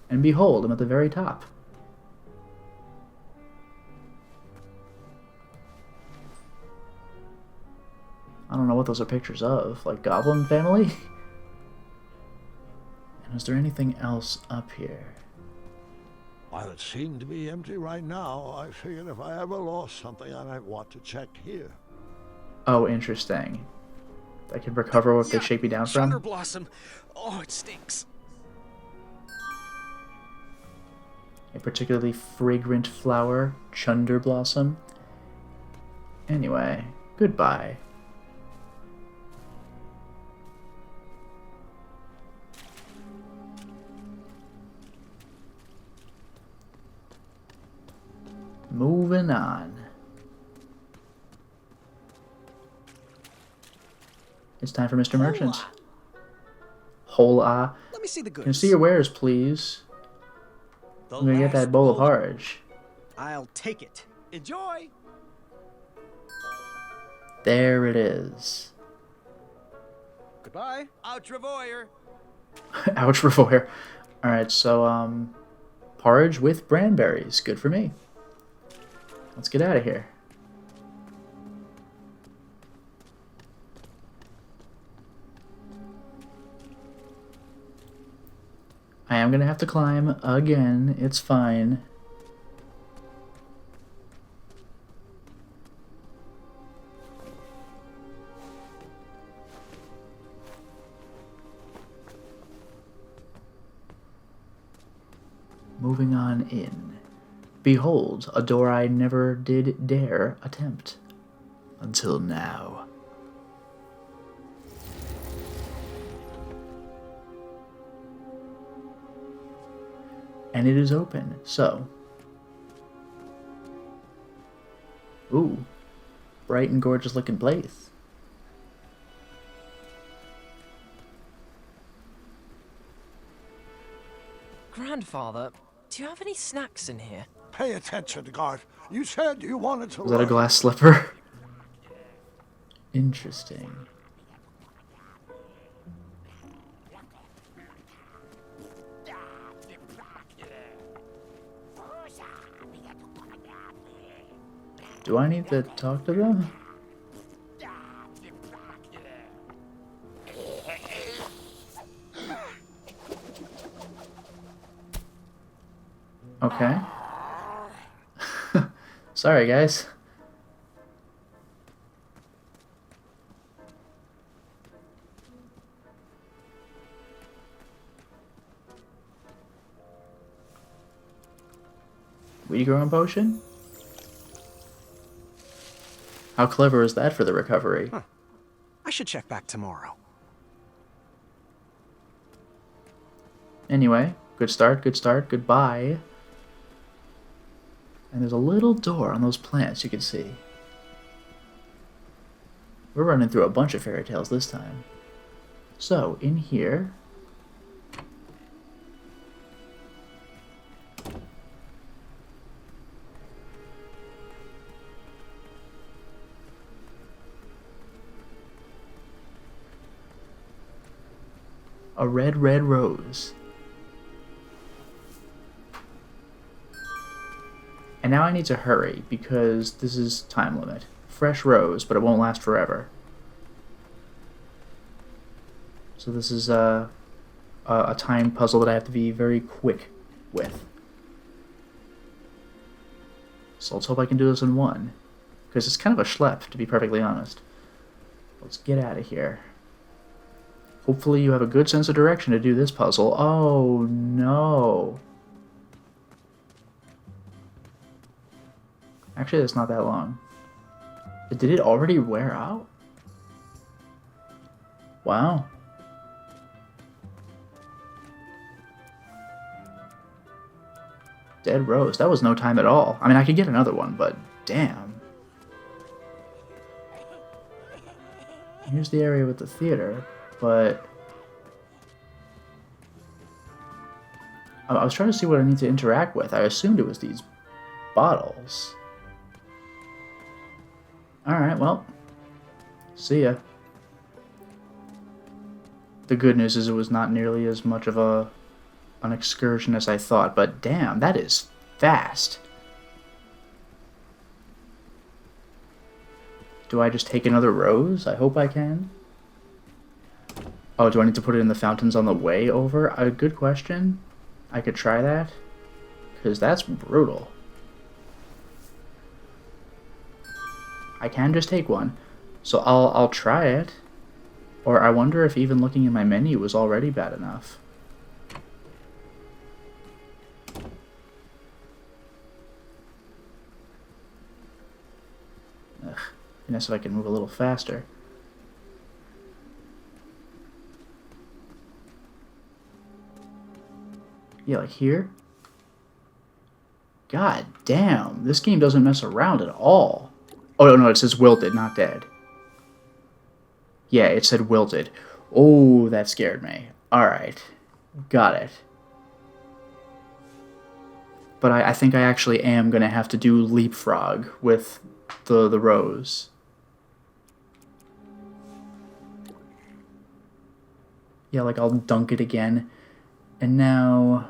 And behold, I'm at the very top. I don't know what those are pictures of. Like Goblin Family? And is there anything else up here?
While it seemed to be empty right now, I figured if I ever lost something, I might want to check here.
Oh, interesting. I can recover what they shake me down
Sugar
from?
blossom. Oh, it stinks.
A particularly fragrant flower, chunder blossom. Anyway, goodbye. Moving on. It's time for Mr. Merchant. Hola.
Let me see the goods.
Can I see your wares, please? I'm gonna get that bowl of porridge.
I'll take it. Enjoy.
There it is.
Goodbye.
Ouch, Revoyer.
Ouch, Revoyer. Alright, so, porridge with branberries. Good for me. Let's get out of here. I am gonna have to climb again. It's fine. Moving on in. Behold, a door I never did dare attempt. Until now. And it is open, so. Ooh. Bright and gorgeous looking place.
Grandfather, do you have any snacks in here?
Pay attention, Guard. You said you wanted to
Was that a
learn.
glass slipper? Interesting. Do I need to talk to them? Okay. Sorry, guys. Weed growing potion? How clever is that for the recovery?
Huh. I should check back tomorrow.
Anyway, good start, goodbye. And there's a little door on those plants you can see. We're running through a bunch of fairy tales this time. So, in here... a red rose. And now I need to hurry, because this is time limit. Fresh rose, but it won't last forever. So this is a time puzzle that I have to be very quick with. So let's hope I can do this in one. Because it's kind of a schlep, to be perfectly honest. Let's get out of here. Hopefully you have a good sense of direction to do this puzzle. Oh, no. Actually, that's not that long. Did it already wear out? Wow. Dead rose. That was no time at all. I mean, I could get another one, but damn. Here's the area with the theater, but... I was trying to see what I need to interact with. I assumed it was these bottles. Alright, well, see ya. The good news is it was not nearly as much of an excursion as I thought, but damn, that is fast. Do I just take another rose? I hope I can. Oh, do I need to put it in the fountains on the way over? A good question. I could try that. Because that's brutal. I can just take one. So I'll try it. Or I wonder if even looking in my menu was already bad enough. Ugh. Nice if I can move a little faster. Yeah, like here. God damn, this game doesn't mess around at all. Oh, no, it says wilted, not dead. Yeah, it said wilted. Oh, that scared me. Alright, got it. But I think I actually am going to have to do leapfrog with the rose. Yeah, like I'll dunk it again. And now...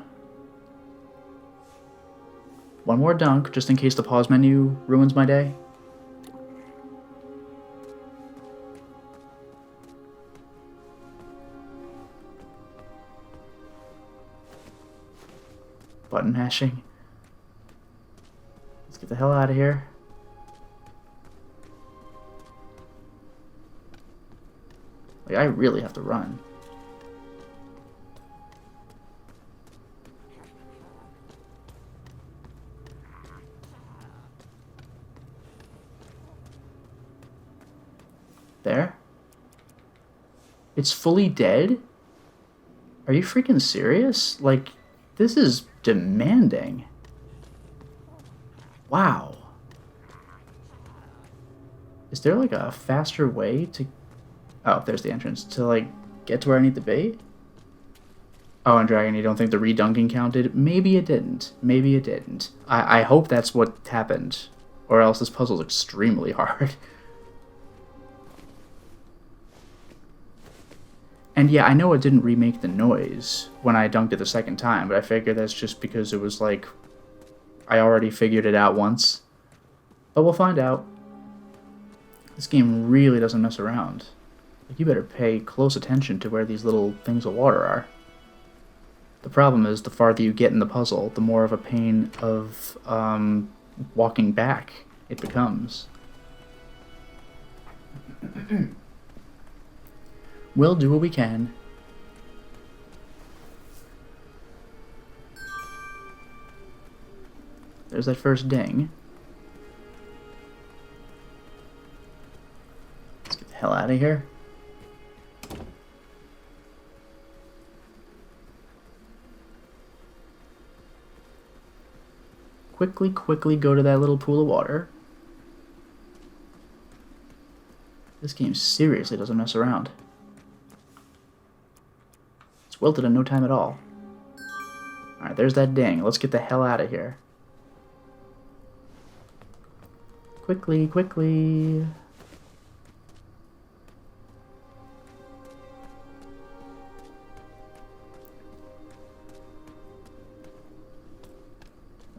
one more dunk, just in case the pause menu ruins my day. Button mashing. Let's get the hell out of here. Like, I really have to run. There? It's fully dead? Are you freaking serious? Like, this is demanding. Wow. Is there like a faster way to... oh, there's the entrance. To like get to where I need to be? Oh, and Dragon, you don't think the redunking counted? Maybe it didn't. Maybe it didn't. I hope that's what happened. Or else this puzzle's extremely hard. And yeah, I know it didn't remake the noise when I dunked it the second time, but I figure that's just because it was like, I already figured it out once. But we'll find out. This game really doesn't mess around. Like, you better pay close attention to where these little things of water are. The problem is, the farther you get in the puzzle, the more of a pain of walking back it becomes. We'll do what we can. There's that first ding. Let's get the hell out of here. Quickly go to that little pool of water. This game seriously doesn't mess around. It's wilted in no time at all. Alright, there's that ding. Let's get the hell out of here. Quickly.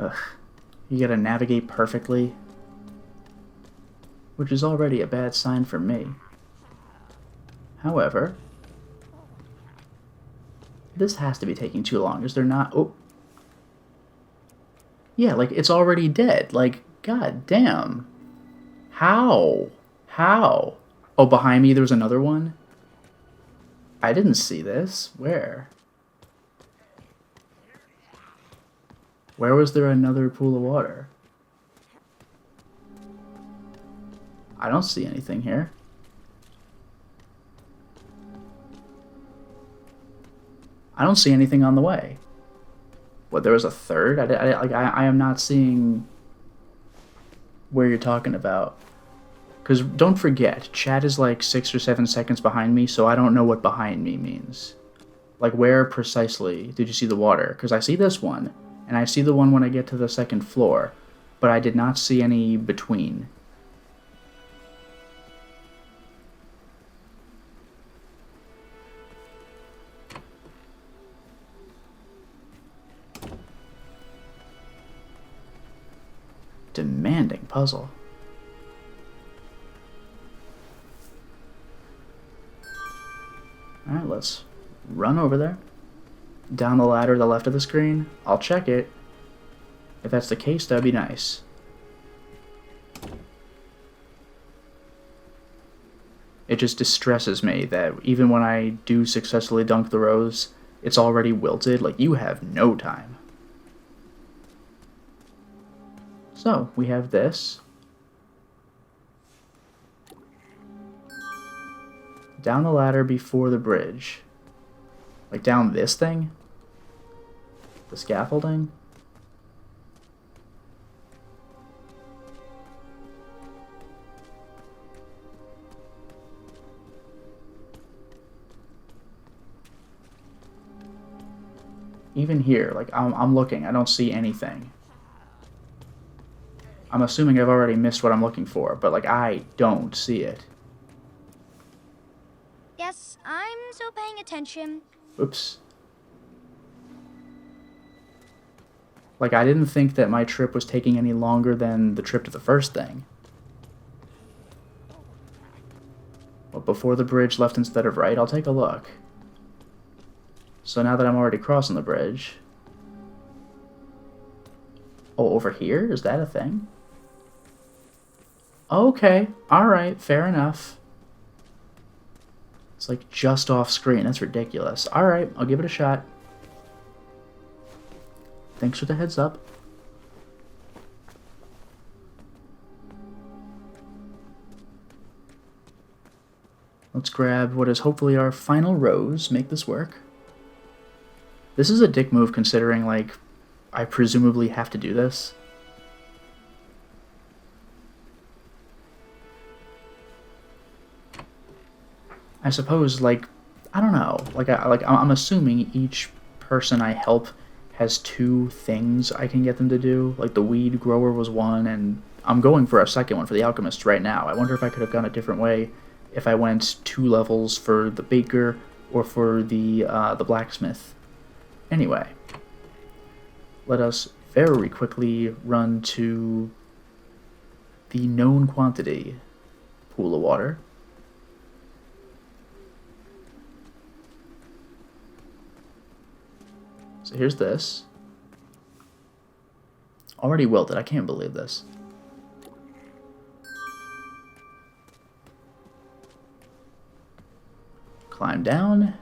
Ugh. You gotta navigate perfectly. Which is already a bad sign for me. However, this has to be taking too long, is there not? Oh. Yeah, like, it's already dead. Like, god damn. How? How? Oh, behind me there's another one? I didn't see this. Where? Where was there another pool of water? I don't see anything here. I don't see anything on the way. What, there was a third? I am not seeing where you're talking about. Because don't forget, chat is like 6 or 7 seconds behind me, so I don't know what behind me means. Like, where precisely did you see the water? Because I see this one, and I see the one when I get to the second floor, but I did not see any between. Demanding puzzle. let's run over there. Down the ladder to the left of the screen. I'll check it. If that's the case, that'd be nice. It just distresses me that even when I do successfully dunk the rose, it's already wilted. Like, you have no time. So, we have this. Down the ladder before the bridge. Like, down this thing? The scaffolding? Even here, like, I'm looking, I don't see anything. I'm assuming I've already missed what I'm looking for, but, like, I don't see it.
Yes, I'm still paying attention.
Oops. Like, I didn't think that my trip was taking any longer than the trip to the first thing. But before the bridge, left instead of right, I'll take a look. So now that I'm already crossing the bridge... Oh, over here? Is that a thing? Okay, alright, fair enough. It's like just off screen, that's ridiculous. Alright, I'll give it a shot. Thanks for the heads up. Let's grab what is hopefully our final rose, make this work. This is a dick move considering, like, I presumably have to do this. I suppose, like, I don't know. I'm assuming each person I help has 2 things I can get them to do. Like, the weed grower was one, and I'm going for a second one for the alchemist right now. I wonder if I could have gone a different way if I went 2 levels for the baker or for the blacksmith. Anyway, let us very quickly run to the known quantity pool of water. So here's this. Already wilted, I can't believe this. Climb down.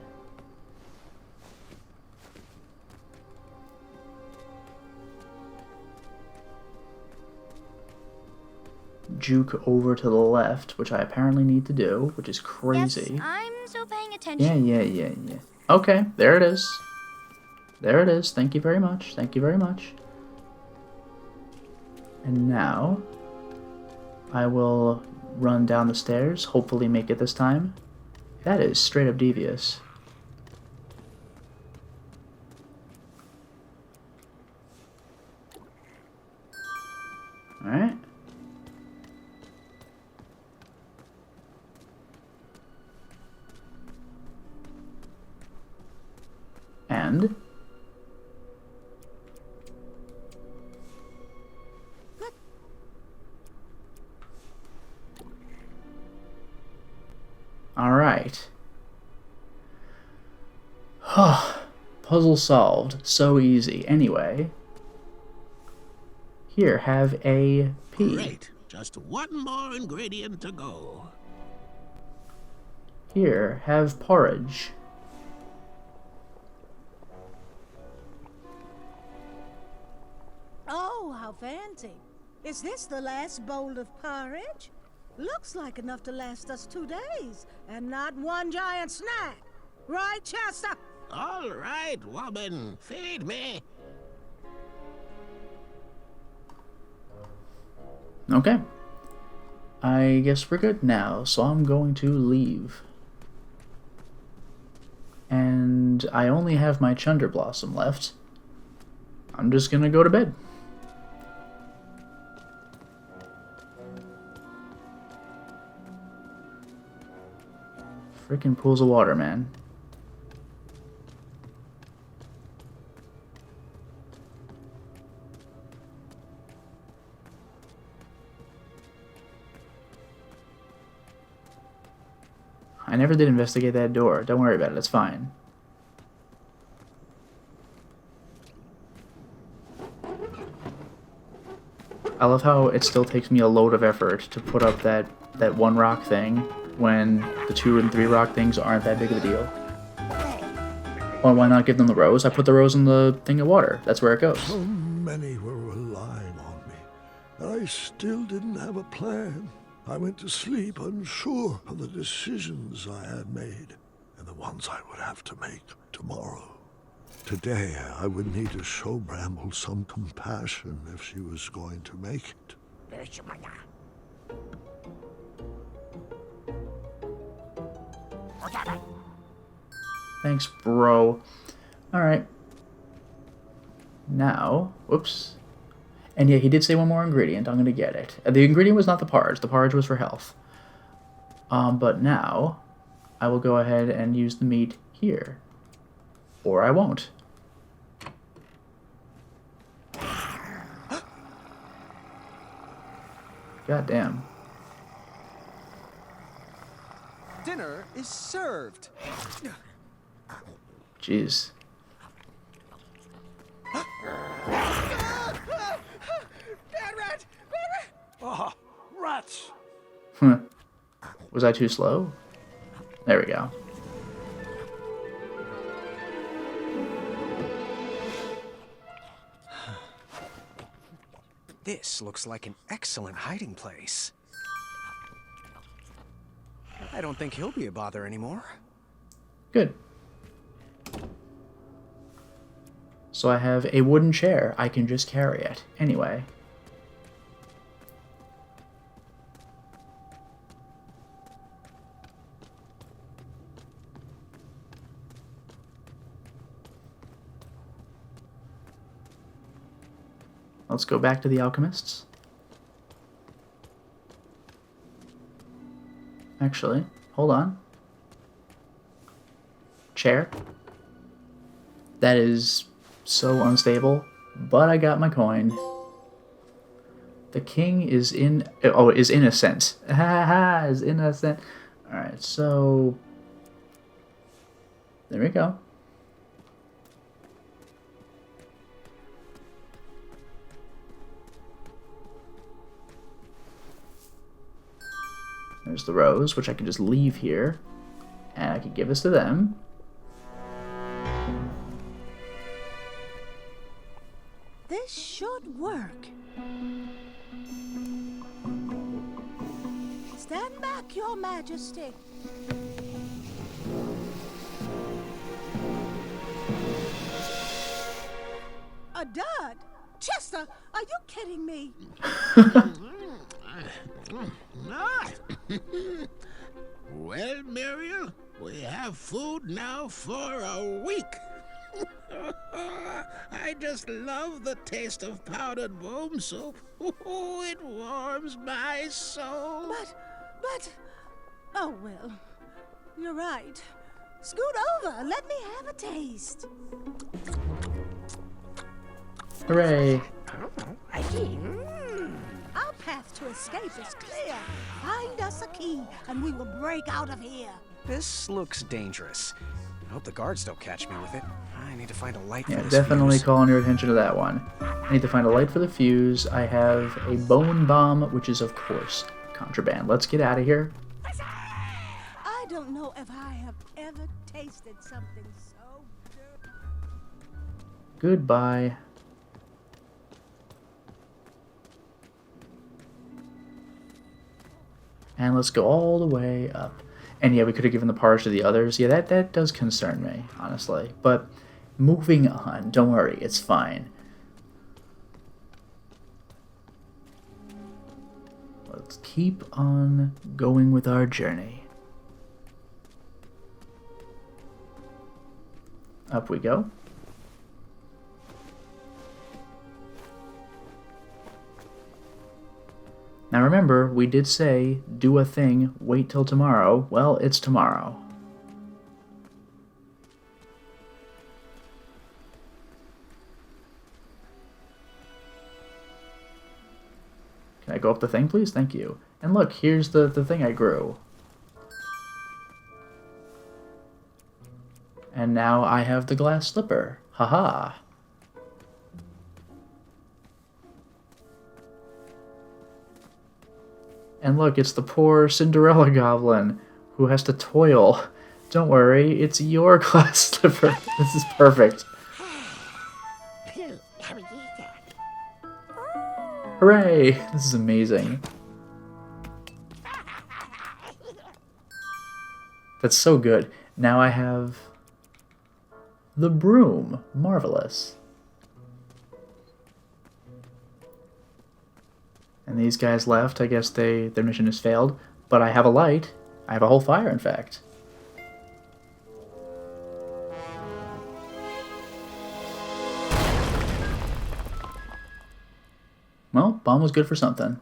Juke over to the left, which I apparently need to do, which is crazy.
Yes, I'm still paying attention.
Yeah. Okay, there it is. There it is. Thank you very much. Thank you very much. And now, I will run down the stairs, hopefully make it this time. That is straight up devious. Alright. And alright. Puzzle solved. So easy. Anyway. Here, have a pea.
Great. Just one more ingredient to go.
Here, have porridge.
Oh, how fancy. Is this the last bowl of porridge? Looks like enough to last us 2 days, and not one giant snack. Right, Chester?
All right, woman. Feed me.
Okay. I guess we're good now, so I'm going to leave. And I only have my Chunder Blossom left. I'm just gonna go to bed. Freaking pools of water, man. I never did investigate that door. Don't worry about it. It's fine. I love how it still takes me a load of effort to put up that one rock thing when the 2 and 3 rock things aren't that big of a deal. Well, why not give them the rose? I put the rose in the thing of water. That's where it goes.
So many were relying on me, and I still didn't have a plan. I went to sleep unsure of the decisions I had made and the ones I would have to make tomorrow. Today, I would need to show Bramble some compassion if she was going to make it.
Thanks, bro. Alright. Now, whoops. And yeah, he did say one more ingredient. I'm going to get it. The ingredient was not the porridge. The porridge was for health. But now, I will go ahead and use the meat here. Or I won't. God damn.
Dinner is served.
Jeez.
Bad rat!
Ah, rats!
Was I too slow? There we go.
This looks like an excellent hiding place. I don't think he'll be a bother anymore.
Good. So I have a wooden chair. I can just carry it. Anyway. Let's go back to the alchemists. Actually, hold on. Chair. That is so unstable, but I got my coin. The king is is innocent. Ha ha, is innocent. Alright, so there we go. There's the rose, which I can just leave here. And I can give this to them.
This should work. Stand back, Your Majesty. A dud? Chester, are you kidding me?
Well, Muriel, we have food now for a week. I just love the taste of powdered worm soup. It warms my soul.
But... Oh, well. You're right. Scoot over. Let me have a taste.
Hooray.
Our path to escape is clear. Find us a key, and we will break out of here.
This looks dangerous. I hope the guards don't catch me with it. I need to find a light for
Yeah,
this
definitely
fuse.
calling your attention to that one. I need to find a light for the fuse. I have a bone bomb, which is, of course, contraband. Let's get out of here.
I don't know if I have ever tasted something so good.
Goodbye. And let's go all the way up. And yeah, we could have given the porridge to the others. Yeah, that does concern me, honestly. But moving on. Don't worry, it's fine. Let's keep on going with our journey. Up we go. Now remember, we did say, do a thing, wait till tomorrow. Well, it's tomorrow. Can I go up the thing, please? Thank you. And look, here's the thing I grew. And now I have the glass slipper. Haha. And look, it's the poor Cinderella goblin who has to toil. Don't worry, it's your glass slipper. This is perfect. Hooray! This is amazing. That's so good. Now I have the broom. Marvelous. And these guys left. I guess their mission has failed. But I have a light. I have a whole fire, in fact. Well, bomb was good for something.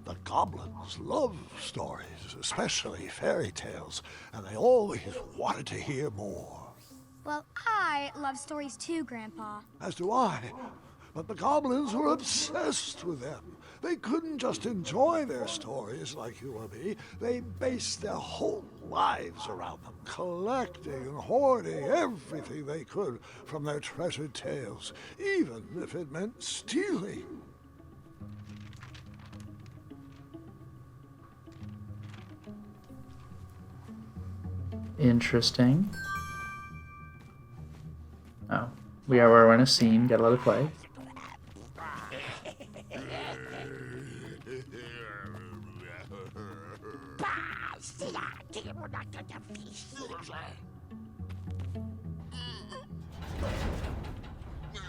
The goblins love stories, especially fairy tales, and they always wanted to hear more.
Well, I love stories too, Grandpa.
As do I. But the goblins were obsessed with them. They couldn't just enjoy their stories like you or me. They based their whole lives around them, collecting and hoarding everything they could from their treasured tales, even if it meant stealing.
Interesting. Oh, we're in a scene. Gotta let it play.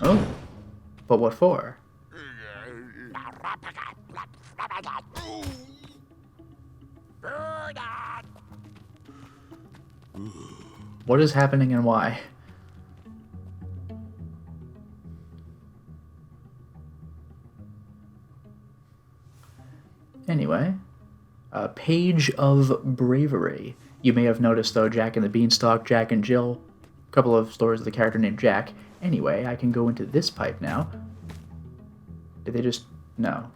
Oh, but what for? What is happening and why? Anyway, a page of bravery. You may have noticed, though, Jack and the Beanstalk, Jack and Jill, a couple of stories of the character named Jack. Anyway, I can go into this pipe now. Did they just... No.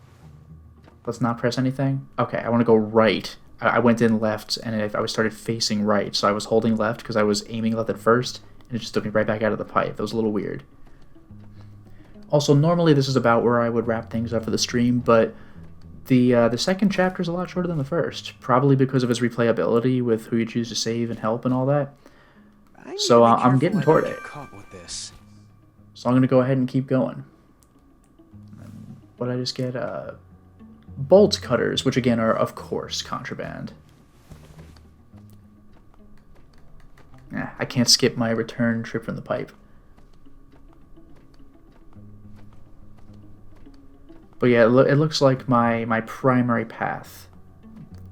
Let's not press anything? Okay, I want to go right. I went in left, and I started facing right, so I was holding left because I was aiming left at first, and it just took me right back out of the pipe. That was a little weird. Also, normally this is about where I would wrap things up for the stream, but the second chapter is a lot shorter than the first, probably because of its replayability with who you choose to save and help and all that. So I'm getting toward it. So I'm going to go ahead and keep going. What did I just get? Bolt cutters, which again are, of course, contraband. I can't skip my return trip from the pipe. But yeah, it looks like my primary path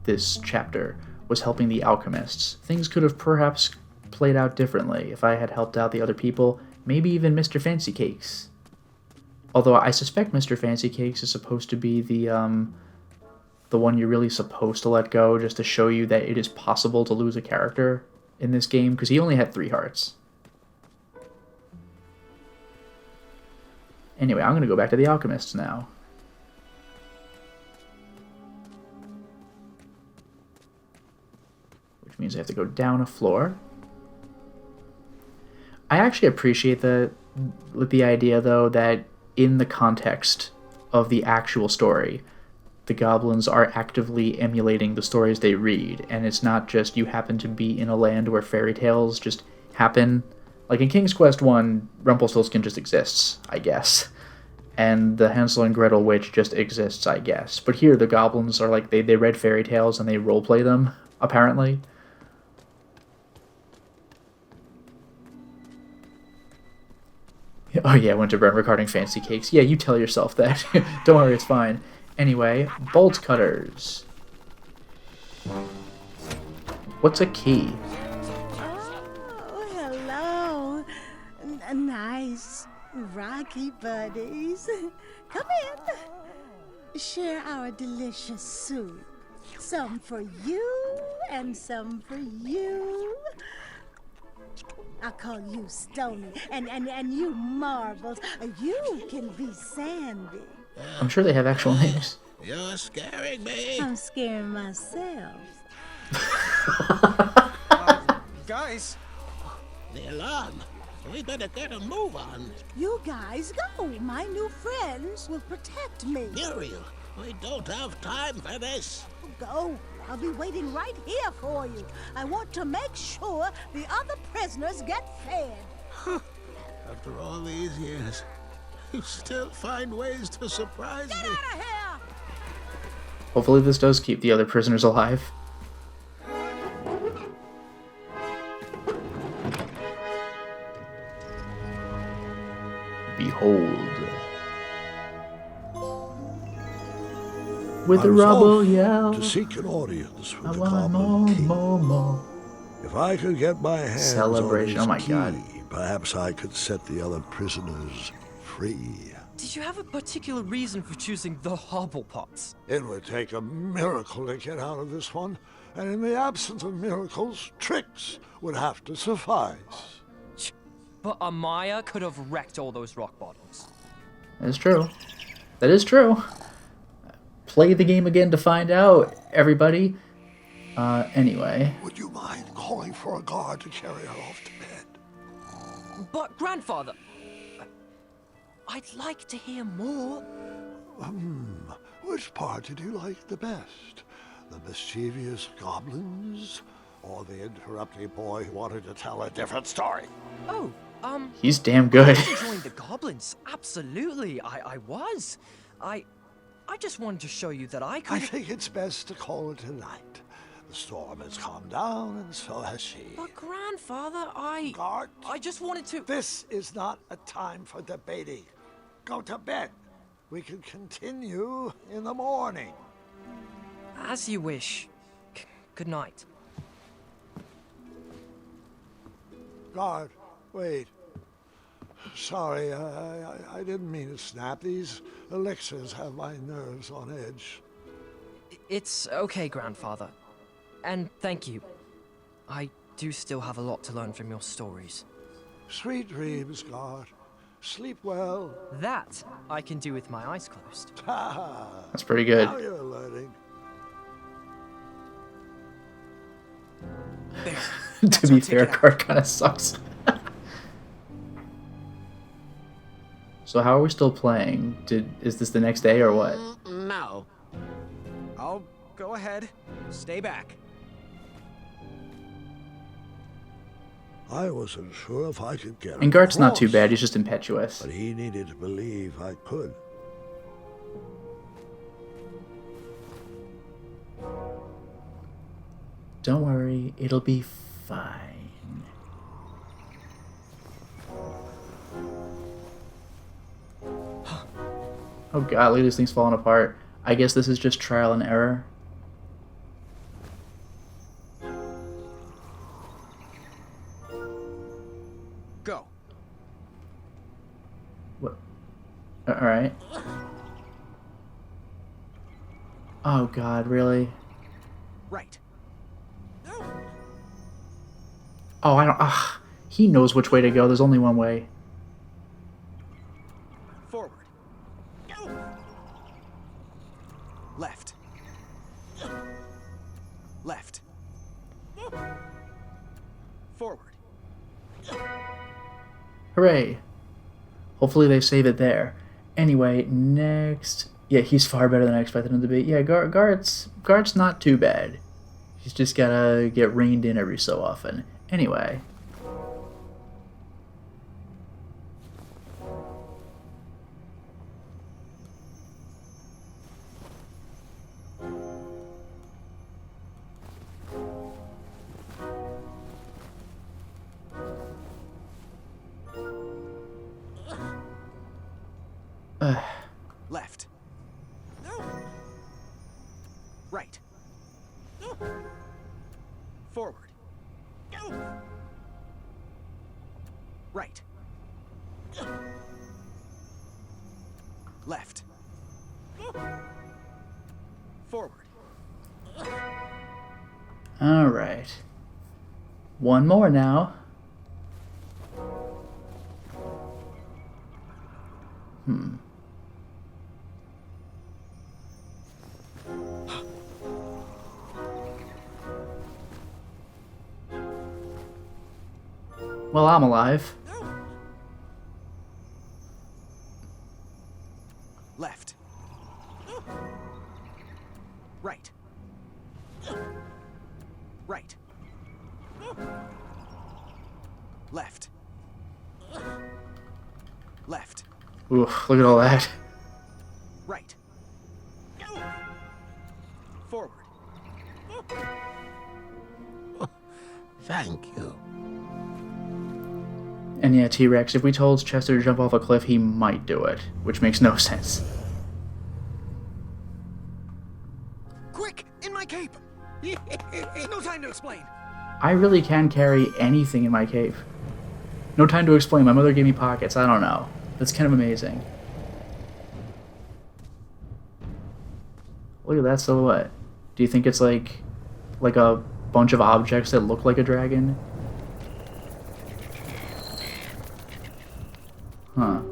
this chapter was helping the alchemists. Things could have perhaps played out differently if I had helped out the other people, maybe even Mr. Fancy Cakes. Although I suspect Mr. Fancy Cakes is supposed to be the one you're really supposed to let go, just to show you that it is possible to lose a character in this game, because he only had 3 hearts. Anyway, I'm going to go back to the alchemists now. Which means I have to go down a floor. I actually appreciate the idea, though, that in the context of the actual story, the goblins are actively emulating the stories they read, and it's not just you happen to be in a land where fairy tales just happen. Like in King's Quest 1, Rumpelstiltskin just exists, I guess. And the Hansel and Gretel witch just exists, I guess. But here the goblins are like, they read fairy tales and they roleplay them, apparently. Oh yeah, Winterburn regarding Fancy Cakes. Yeah, you tell yourself that. Don't worry, it's fine. Anyway, bolt cutters. What's a key?
Oh, hello. Nice, rocky buddies. Come in. Share our delicious soup. Some for you and some for you. I call you Stony, and you Marbles. You can be Sandy.
I'm sure they have actual names.
You're scaring me.
I'm scaring myself.
Guys!
The alarm. We better get a move on.
You guys go. My new friends will protect me.
Muriel, we don't have time for this.
Go. I'll be waiting right here for you. I want to make sure the other prisoners get fed.
After all these years, you still find ways to surprise me.
Get out of here!
Hopefully this does keep the other prisoners alive. Behold. With the rubble yell.
To seek an audience with
I
the
want
Goblin
more.
If I could get my hands
Celebration.
on
Oh
his
my God.
key, perhaps I could set the other prisoners free.
Did you have a particular reason for choosing the Hobblepots?
It would take a miracle to get out of this one, and in the absence of miracles, tricks would have to suffice.
But Amaya could have wrecked all those rock bottles.
That is true. That is true. Play the game again to find out, everybody. Anyway.
Would you mind calling for a guard to carry her off to bed?
But, Grandfather, I'd like to hear more.
Which part did you like the best? The mischievous goblins? Or the interrupting boy who wanted to tell a different story?
Oh,
He's damn good.
I was enjoying the goblins. Absolutely, I was. I just wanted to show you that I could...
I think it's best to call it a night. The storm has calmed down, and so has she.
But, Grandfather,
Guard,
I just wanted to...
this is not a time for debating. Go to bed. We can continue in the morning.
As you wish. Good night.
Guard, wait. Sorry, I didn't mean to snap. These elixirs have my nerves on edge.
It's okay, Grandfather. And thank you. I do still have a lot to learn from your stories.
Sweet dreams, Guard. Sleep well.
That I can do with my eyes closed.
That's pretty good.
Now you're learning.
There.
To be fair, card kind of sucks. So how are we still playing? Is this the next day or what?
No.
I'll go ahead. Stay back.
I wasn't sure if I could get
And Gart's not
across,
too bad, he's just impetuous.
but he needed to believe I could.
Don't worry, it'll be fine. Oh god, look at these things falling apart. I guess this is just trial and error.
Go.
What? Alright. Oh god, really?
Right.
Oh, I don't... he knows which way to go. There's only one way.
Forward. Left. Left. Forward.
Hooray. Hopefully they save it there. Anyway, next... Yeah, he's far better than I expected him to be. Yeah, Guard's not too bad. He's just gotta get reined in every so often. Anyway.
Left. Right. Forward. Right. Left. Forward.
Alright. One more now. Well, I'm alive.
Left. Right. Right. Left. Left.
Oof, look at all that.
Right. Forward.
Thank you.
And yeah, T-Rex, if we told Chester to jump off a cliff, he might do it, which makes no sense.
Quick! In my cape! No time to explain.
I really can carry anything in my cape. No time to explain. My mother gave me pockets. I don't know. That's kind of amazing. Look at that silhouette. Do you think it's like a bunch of objects that look like a dragon? Huh.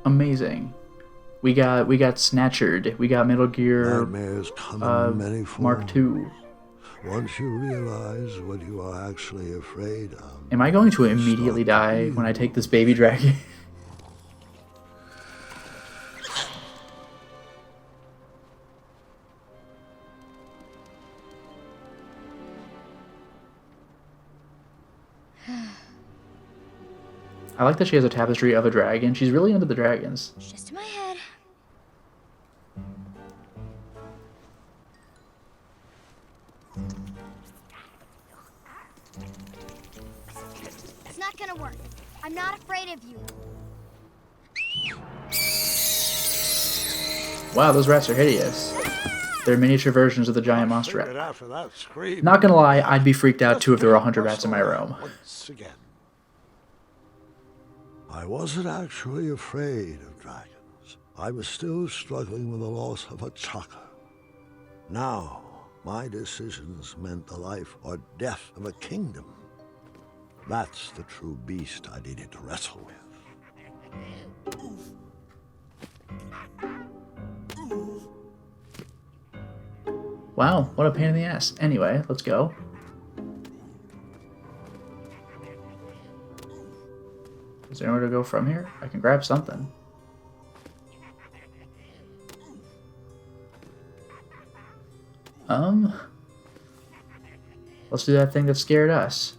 Amazing. We got Snatchered. We got Metal Gear
Nightmares come in many forms.
Mark II.
Once you realize what you are actually afraid of.
Am I going to immediately die when I take this baby dragon? I like that she has a tapestry of a dragon. She's really into the dragons.
Just in my head.
It's not gonna work. I'm not afraid of you.
Wow, those rats are hideous. They're miniature versions of the giant monster rat.
After that scream,
Not gonna lie, I'd be freaked out too if there were 100 rats in my room.
once again. I wasn't actually afraid of dragons. I was still struggling with the loss of a chakra. Now, my decisions meant the life or death of a kingdom. That's the true beast I needed to wrestle with.
Wow, what a pain in the ass. Anyway, let's go. Is there anywhere to go from here? I can grab something. Let's do that thing that scared us.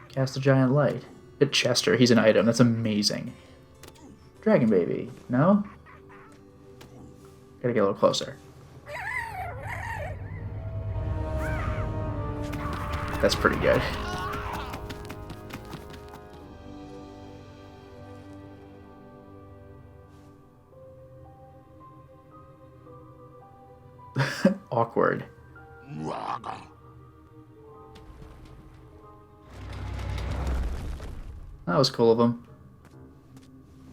Cast a giant light. Hit Chester, he's an item. That's amazing. Dragon baby. No? Gotta get a little closer. That's pretty good. Awkward. That was cool of him.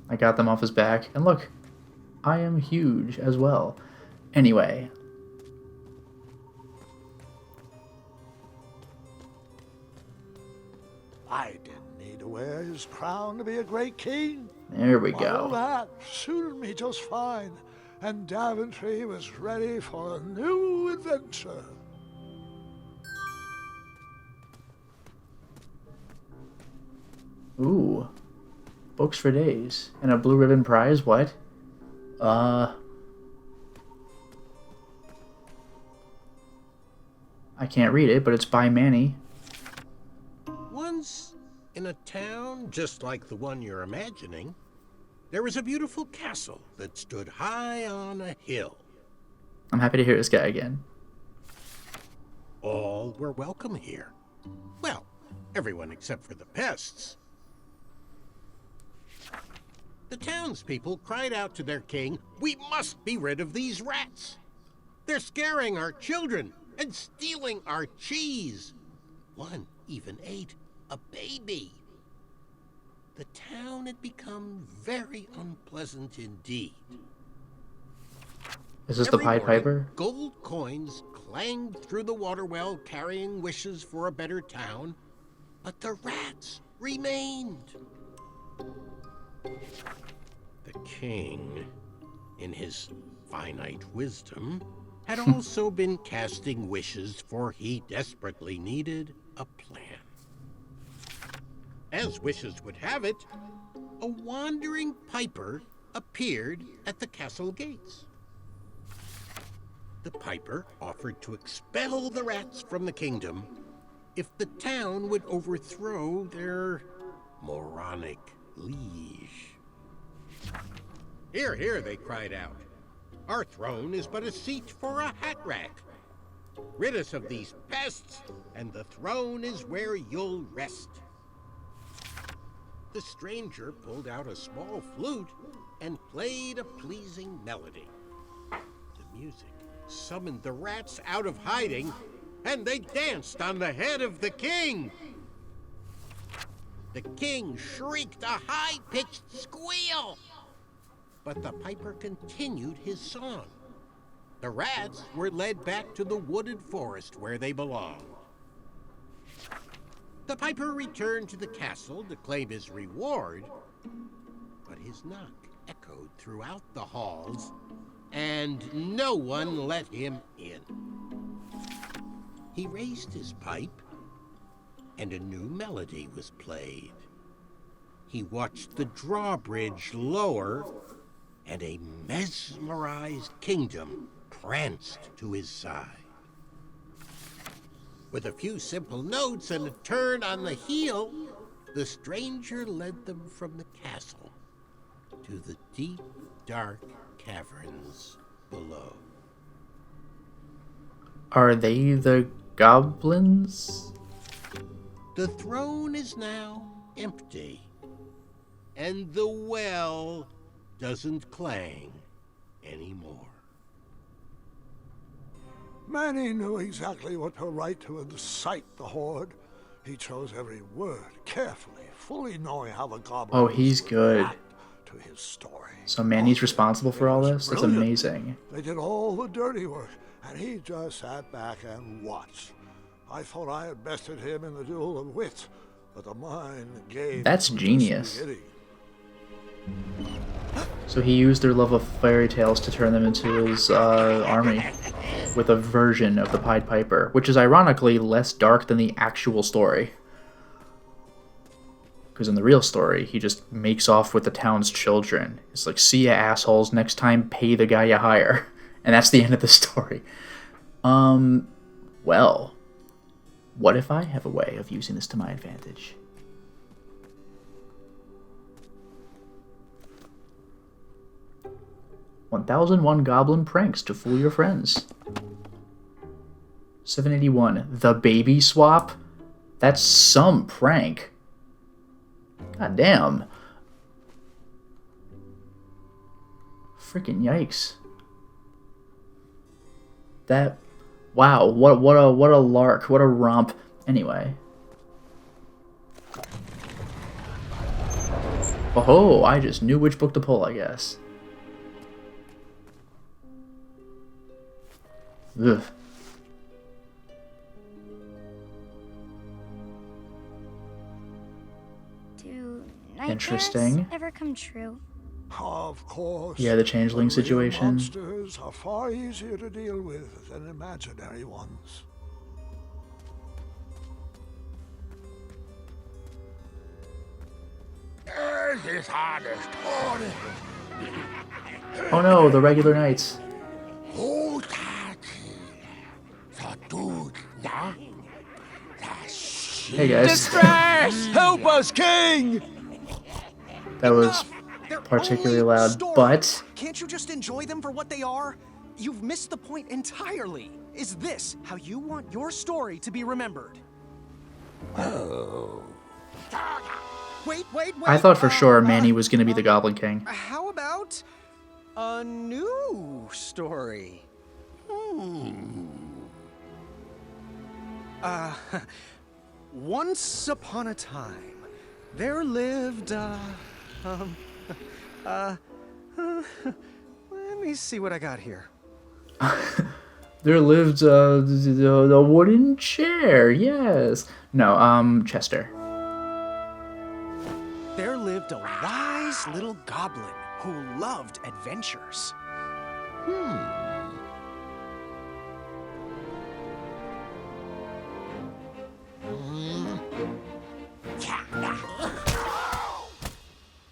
I got them off his back. And look, I am huge as well. Anyway.
I didn't need to wear his crown to be a great king.
There we
All
go.
that suited me just fine. And Daventry was ready for a new adventure.
Ooh. Books for days. And a blue ribbon prize? What? I can't read it, but it's by Manny.
Once, in a town just like the one you're imagining, there was a beautiful castle that stood high on a hill.
I'm happy to hear this guy again.
All were welcome here. Well, everyone except for the pests. The townspeople cried out to their king, "We must be rid of these rats! They're scaring our children and stealing our cheese. One even ate a baby." The town had become very unpleasant indeed.
Is this the
Every
Pied
morning,
Piper?
Gold coins clanged through the water well carrying wishes for a better town, but the rats remained. The king, in his finite wisdom, had also been casting wishes, for he desperately needed a plan. As wishes would have it, a wandering piper appeared at the castle gates. The piper offered to expel the rats from the kingdom if the town would overthrow their moronic liege. Hear, hear, they cried out. Our throne is but a seat for a hat rack. Rid us of these pests, and the throne is where you'll rest. The stranger pulled out a small flute and played a pleasing melody. The music summoned the rats out of hiding, and they danced on the head of the king. The king shrieked a high-pitched squeal, but the piper continued his song. The rats were led back to the wooded forest where they belonged. The piper returned to the castle to claim his reward, but his knock echoed throughout the halls, and no one let him in. He raised his pipe, and a new melody was played. He watched the drawbridge lower, and a mesmerized kingdom pranced to his side. With a few simple notes and a turn on the heel, the stranger led them from the castle to the deep, dark caverns below.
Are they the goblins?
The throne is now empty, and the well doesn't clang anymore.
Manny knew exactly what to write to incite the horde. He chose every word carefully, fully knowing how the goblins
Oh, he's good.
react to his story.
So Manny's responsible for all this? That's
Brilliant.
amazing.
They did all the dirty work, and he just sat back and watched. I thought I had bested him in the duel of wits, but the mind gave.
That's
him
genius.
giddy.
So he used their love of fairy tales to turn them into his army with a version of the Pied Piper, which is ironically less dark than the actual story. Because in the real story, he just makes off with the town's children. It's like, see ya, assholes, next time pay the guy you hire. And that's the end of the story. Well, what if I have a way of using this to my advantage? "1001 Goblin Pranks to Fool Your Friends." 781. The baby swap? That's some prank. God damn. Freaking yikes. That... Wow, what a lark, what a romp. Anyway. Oh, I just knew which book to pull, I guess. Ugh.
Do nightmares
Interesting.
ever come true?
Of course.
Yeah, the changeling
but real
situation.
Monsters are far easier to deal with than imaginary ones.
Oh no, the regular knights. Hey guys.
Distress! Help us, King!
That was particularly loud,
Stories.
but
Can't you just enjoy them for what they are? You've missed the point entirely. Is this how you want your story to be remembered? Wait.
I thought for sure Manny was going to be the Goblin King.
How about a new story? Once upon a time, there lived, let me see what I got here.
There lived the wooden chair. Yes. No. Chester.
There lived a wise little goblin who loved adventures.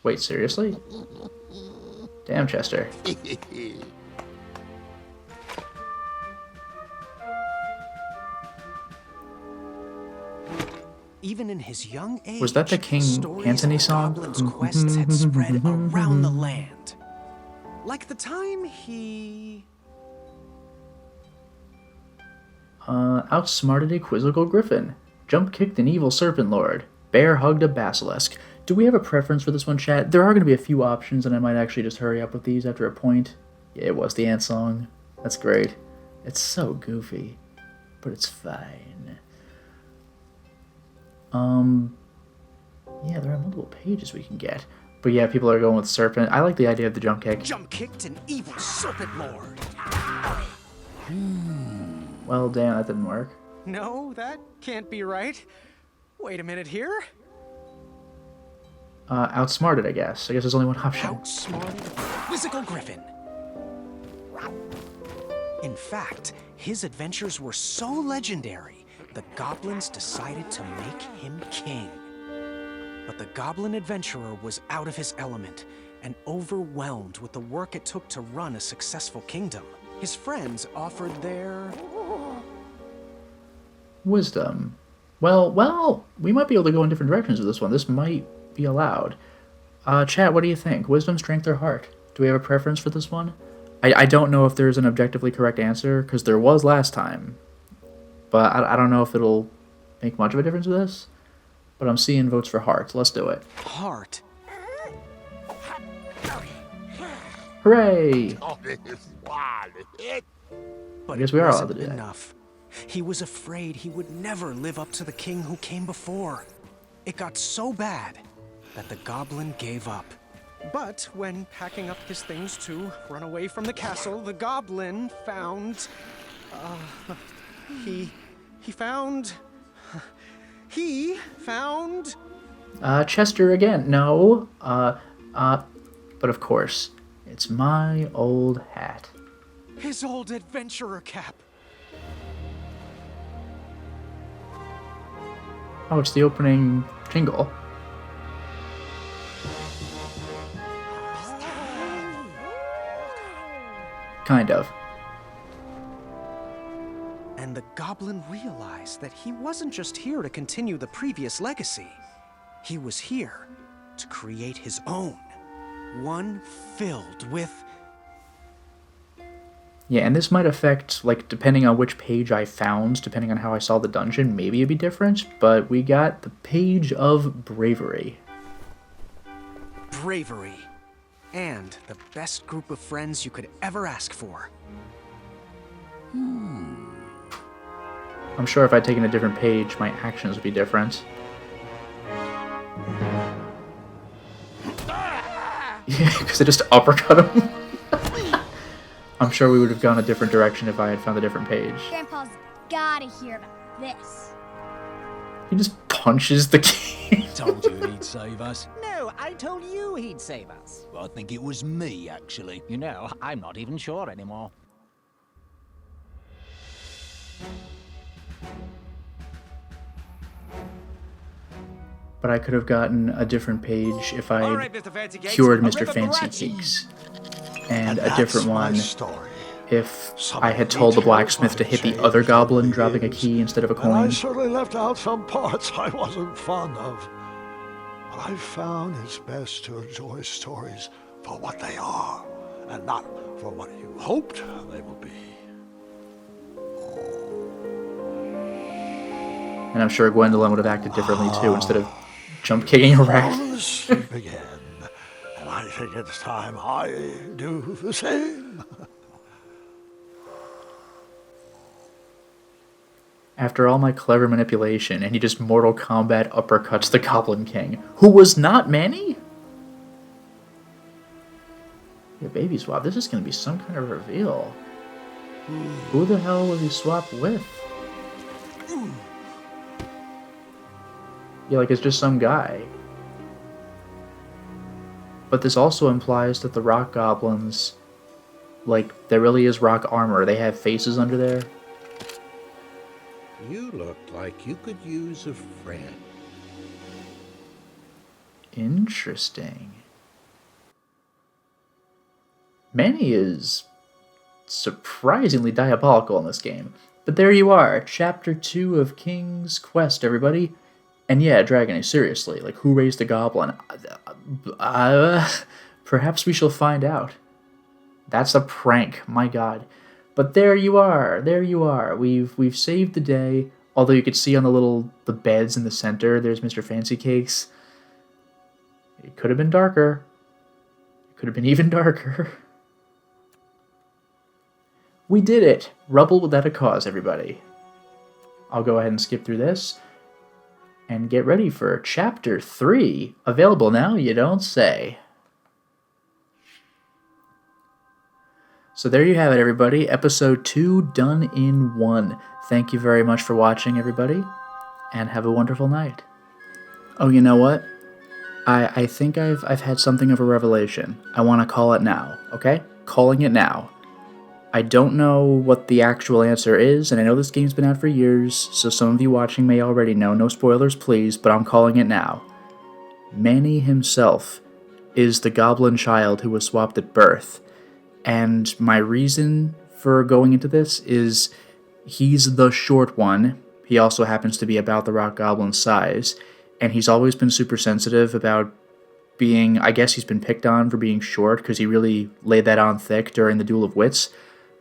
Wait, seriously? Damn, Chester.
Even in his young age,
Was that the King
stories
Anthony
of
song?
Goblin's quests had spread around the land. Like the time he...
Outsmarted a quizzical griffin. Jump kicked an evil serpent lord. Bear hugged a basilisk. Do we have a preference for this one, chat? There are going to be a few options, and I might actually just hurry up with these after a point. Yeah, it was the ant song. That's great. It's so goofy, but it's fine. Yeah, there are multiple pages we can get. But yeah, people are going with serpent. I like the idea of the jump kick.
Jump kicked an evil serpent lord.
Well, damn, that didn't work.
No, that can't be right. Wait a minute here.
Outsmarted, I guess. I guess there's only one option.
Outsmarted quizzical griffin. In fact, his adventures were so legendary, the goblins decided to make him king. But the goblin adventurer was out of his element and overwhelmed with the work it took to run a successful kingdom. His friends offered their...
wisdom. Well, we might be able to go in different directions with this one. This might be allowed. Chat, what do you think? Wisdom, strength, or heart? Do we have a preference for this one? I don't know if there's an objectively correct answer, because there was last time. But I don't know if it'll make much of a difference with this. But I'm seeing votes for heart. Let's do it.
Heart.
Hooray!
But
I guess we are allowed to
wasn't
do that.
enough. He was afraid he would never live up to the king who came before. It got so bad that the goblin gave up. But when packing up his things to run away from the castle, the goblin found... He found...
Chester again. No. But of course, it's my old hat.
his old adventurer cap.
Oh, it's the opening jingle. Kind of.
And the goblin realized that he wasn't just here to continue the previous legacy. He was here to create his own. One filled with...
Yeah, and this might affect, like, depending on which page I found, depending on how I saw the dungeon, maybe it'd be different, but we got the page of bravery.
Bravery. And the best group of friends you could ever ask for.
I'm sure if I'd taken a different page, my actions would be different. Yeah, because I just uppercut him. I'm sure we would have gone a different direction if I had found a different page.
Grandpa's gotta hear about this.
He just punches the king.
Told you he'd save us.
No, I told you he'd save us.
I think it was me, actually.
You know, I'm not even sure anymore.
But I could have gotten a different page if I
All right, Mr. Fancy Cakes,
cured
a
Mr.
rip of
Fancy
Barachi.
Cakes. And a
that's
different
my
one
story.
if
Some
I
of
had
the
told the
details
blacksmith
might
to
have
hit the
changed
other
over
goblin,
the
dropping a
years,
key instead of a
and I
coin.
certainly left out some parts I wasn't fond of. But I found it's best to enjoy stories for what they are, and not for what you hoped they would be.
And I'm sure Gwendolyn would have acted differently too, instead of jump kicking a rat.
Sleep again, and I think it's time I do the same.
After all my clever manipulation, and he just Mortal Kombat uppercuts the Goblin King, who was not Manny? Yeah, baby swap. This is going to be some kind of reveal. Who the hell was he swapped with? Yeah, like it's just some guy. But this also implies that the rock goblins, like, there really is rock armor. They have faces under there.
You look like you could use a friend.
Interesting. Manny is surprisingly diabolical in this game. But there you are, Chapter 2 of King's Quest, everybody. And yeah, Dragony, seriously, like, who raised the goblin? Perhaps we shall find out. That's a prank, my god. But there you are, there you are. We've saved the day. Although you could see on the beds in the center, there's Mr. Fancy Cakes. It could have been darker. It could have been even darker. We did it! Rubble without a cause, everybody. I'll go ahead and skip through this. And get ready for Chapter 3. Available now, you don't say. So there you have it, everybody. Episode 2 done in 1. Thank you very much for watching, everybody. And have a wonderful night. Oh, you know what? I think I've had something of a revelation. I want to call it now, okay? Calling it now. I don't know what the actual answer is, and I know this game's been out for years, so some of you watching may already know. No spoilers, please, but I'm calling it now. Manny himself is the goblin child who was swapped at birth. And my reason for going into this is he's the short one. He also happens to be about the rock goblin's size. And he's always been super sensitive about being, I guess he's been picked on for being short because he really laid that on thick during the Duel of Wits.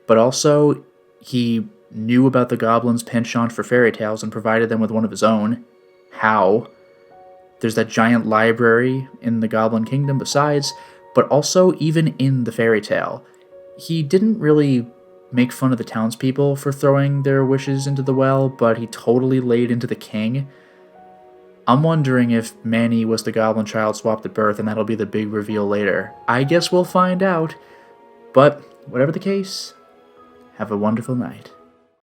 But also, he knew about the goblin's penchant for fairy tales and provided them with one of his own. How? There's that giant library in the Goblin Kingdom besides, but also even in the fairy tale. He didn't really make fun of the townspeople for throwing their wishes into the well, but he totally laid into the king. I'm wondering if Manny was the goblin child swapped at birth, and that'll be the big reveal later. I guess we'll find out. But, whatever the case, have a wonderful night.